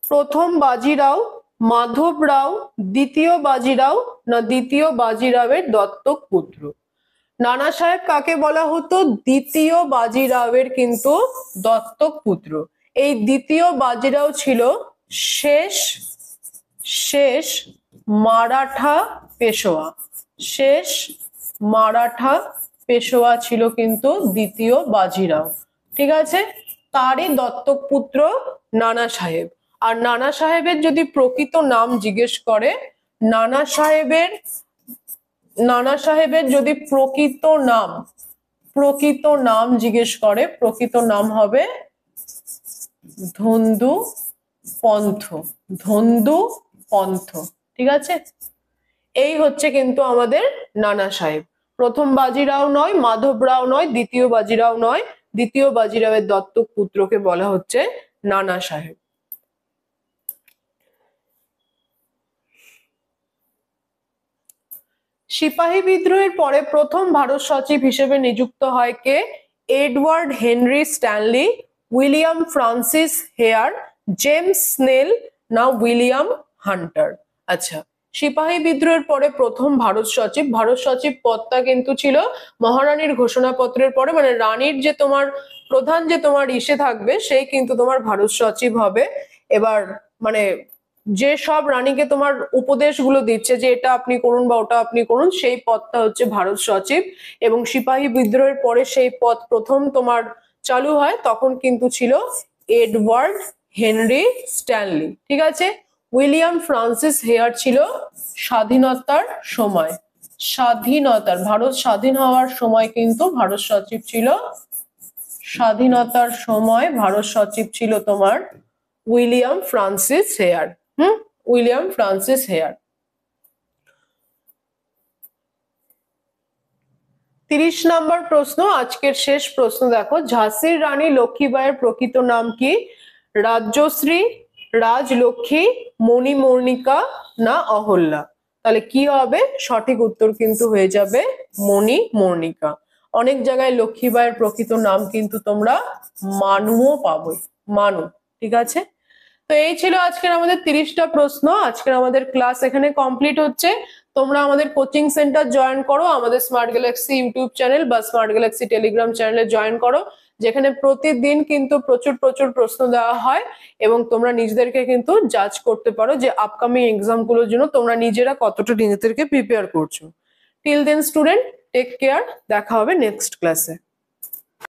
প্রথম বাজিরাও, মাধব রাও, দ্বিতীয় বাজিরাও না দ্বিতীয় বাজিরাওয়ের দত্তক পুত্র? নানা সাহেব কাকে বলা হতো? দ্বিতীয় বাজিরাওয়ের কিন্তু দত্তক পুত্র। এই দ্বিতীয় বাজিরাও ছিল শেষ শেষ মারাঠা পেশোয়া। শেষ মারাঠা পেশোয়া ছিল কিন্তু দ্বিতীয় বাজিরাও। ঠিক আছে, তারই দত্তক পুত্র নানা সাহেব। আর নানা সাহেবের যদি প্রকৃত নাম জিজ্ঞেস করে, নানা সাহেবের যদি প্রকৃত নাম জিজ্ঞেস করে, প্রকৃত নাম হবে ধন্দু পন্থ। ধন্দু পন্থ। ঠিক আছে, এই হচ্ছে কিন্তু আমাদের নানা সাহেব। প্রথম বাজিরাও নয়, মাধব রাও নয়, দ্বিতীয় বাজিরাও নয়, দ্বিতীয় বাজিরাওয়ের দত্তক পুত্রকে বলা হচ্ছে নানা সাহেব। সিপাহী বিদ্রোহের পরে প্রথম ভারত সচিব হিসেবে নিযুক্ত হয় কে? Edward Henry Stanley, William Francis Hare, James Snell না উইলিয়াম হান্টার? আচ্ছা, সিপাহী বিদ্রোহের পরে প্রথম ভারত সচিব পদটা কিন্তু ছিল মহারানীর ঘোষণাপত্রের পরে, মানে রানীর যে তোমার প্রধান যে তোমার ইসে থাকবে সেই কিন্তু তোমার ভারত সচিব হবে। এবার মানে যে সব রানীকে তোমার উপদেশগুলো দিচ্ছে যে এটা আপনি করুন বা ওটা আপনি করুন, সেই পদটা হচ্ছে ভারত সচিব। এবং সিপাহী বিদ্রোহের পরে সেই পদ প্রথম তোমার চালু হয়, তখন কিন্তু ছিল এডওয়ার্ড হেনরি স্ট্যানলি। ঠিক আছে, উইলিয়াম ফ্রান্সিস হেয়ার ছিল স্বাধীনতার সময়, ভারত স্বাধীন হওয়ার সময় কিন্তু ভারত সচিব ছিল, স্বাধীনতার সময় ভারত সচিব ছিল তোমার William Francis Hare. William Francis Hare. 30 নম্বর প্রশ্ন, আজকের শেষ প্রশ্ন দেখো। ঝাঁসির রানী লক্ষ্মীবাইয়ের প্রকৃত নাম কি? রাজ্যশ্রী, রাজলক্ষ্মী, মণিমর্ণিকা না অহল্যা? তাহলে কি হবে? সঠিক উত্তর কিন্তু হয়ে যাবে মণিমর্ণিকা। অনেক জায়গায় লক্ষ্মীবাইয়ের প্রকৃত নাম কিন্তু তোমরা মানুও পাবে, মানু। ঠিক আছে, তো এই ছিল আজকের আমাদের 30টা প্রশ্ন। আজকের আমাদের ক্লাস এখানে কমপ্লিট হচ্ছে। তোমরা আমাদের কোচিং সেন্টার জয়েন করো, আমাদের স্মার্ট গ্যালাক্সি ইউটিউব চ্যানেল বা স্মার্ট গ্যালাক্সি টেলিগ্রাম চ্যানেলে জয়েন করো, যেখানে প্রতিদিন কিন্তু প্রচুর প্রচুর প্রশ্ন দেওয়া হয় এবং তোমরা নিজেদেরকে কিন্তু জাজ করতে পারো যে আপকামিং এক্সাম গুলোর জন্য তোমরা নিজেরা কতটা নিজেদেরকে প্রিপেয়ার করছো। Till then student, take care, দেখা হবে নেক্সট ক্লাসে।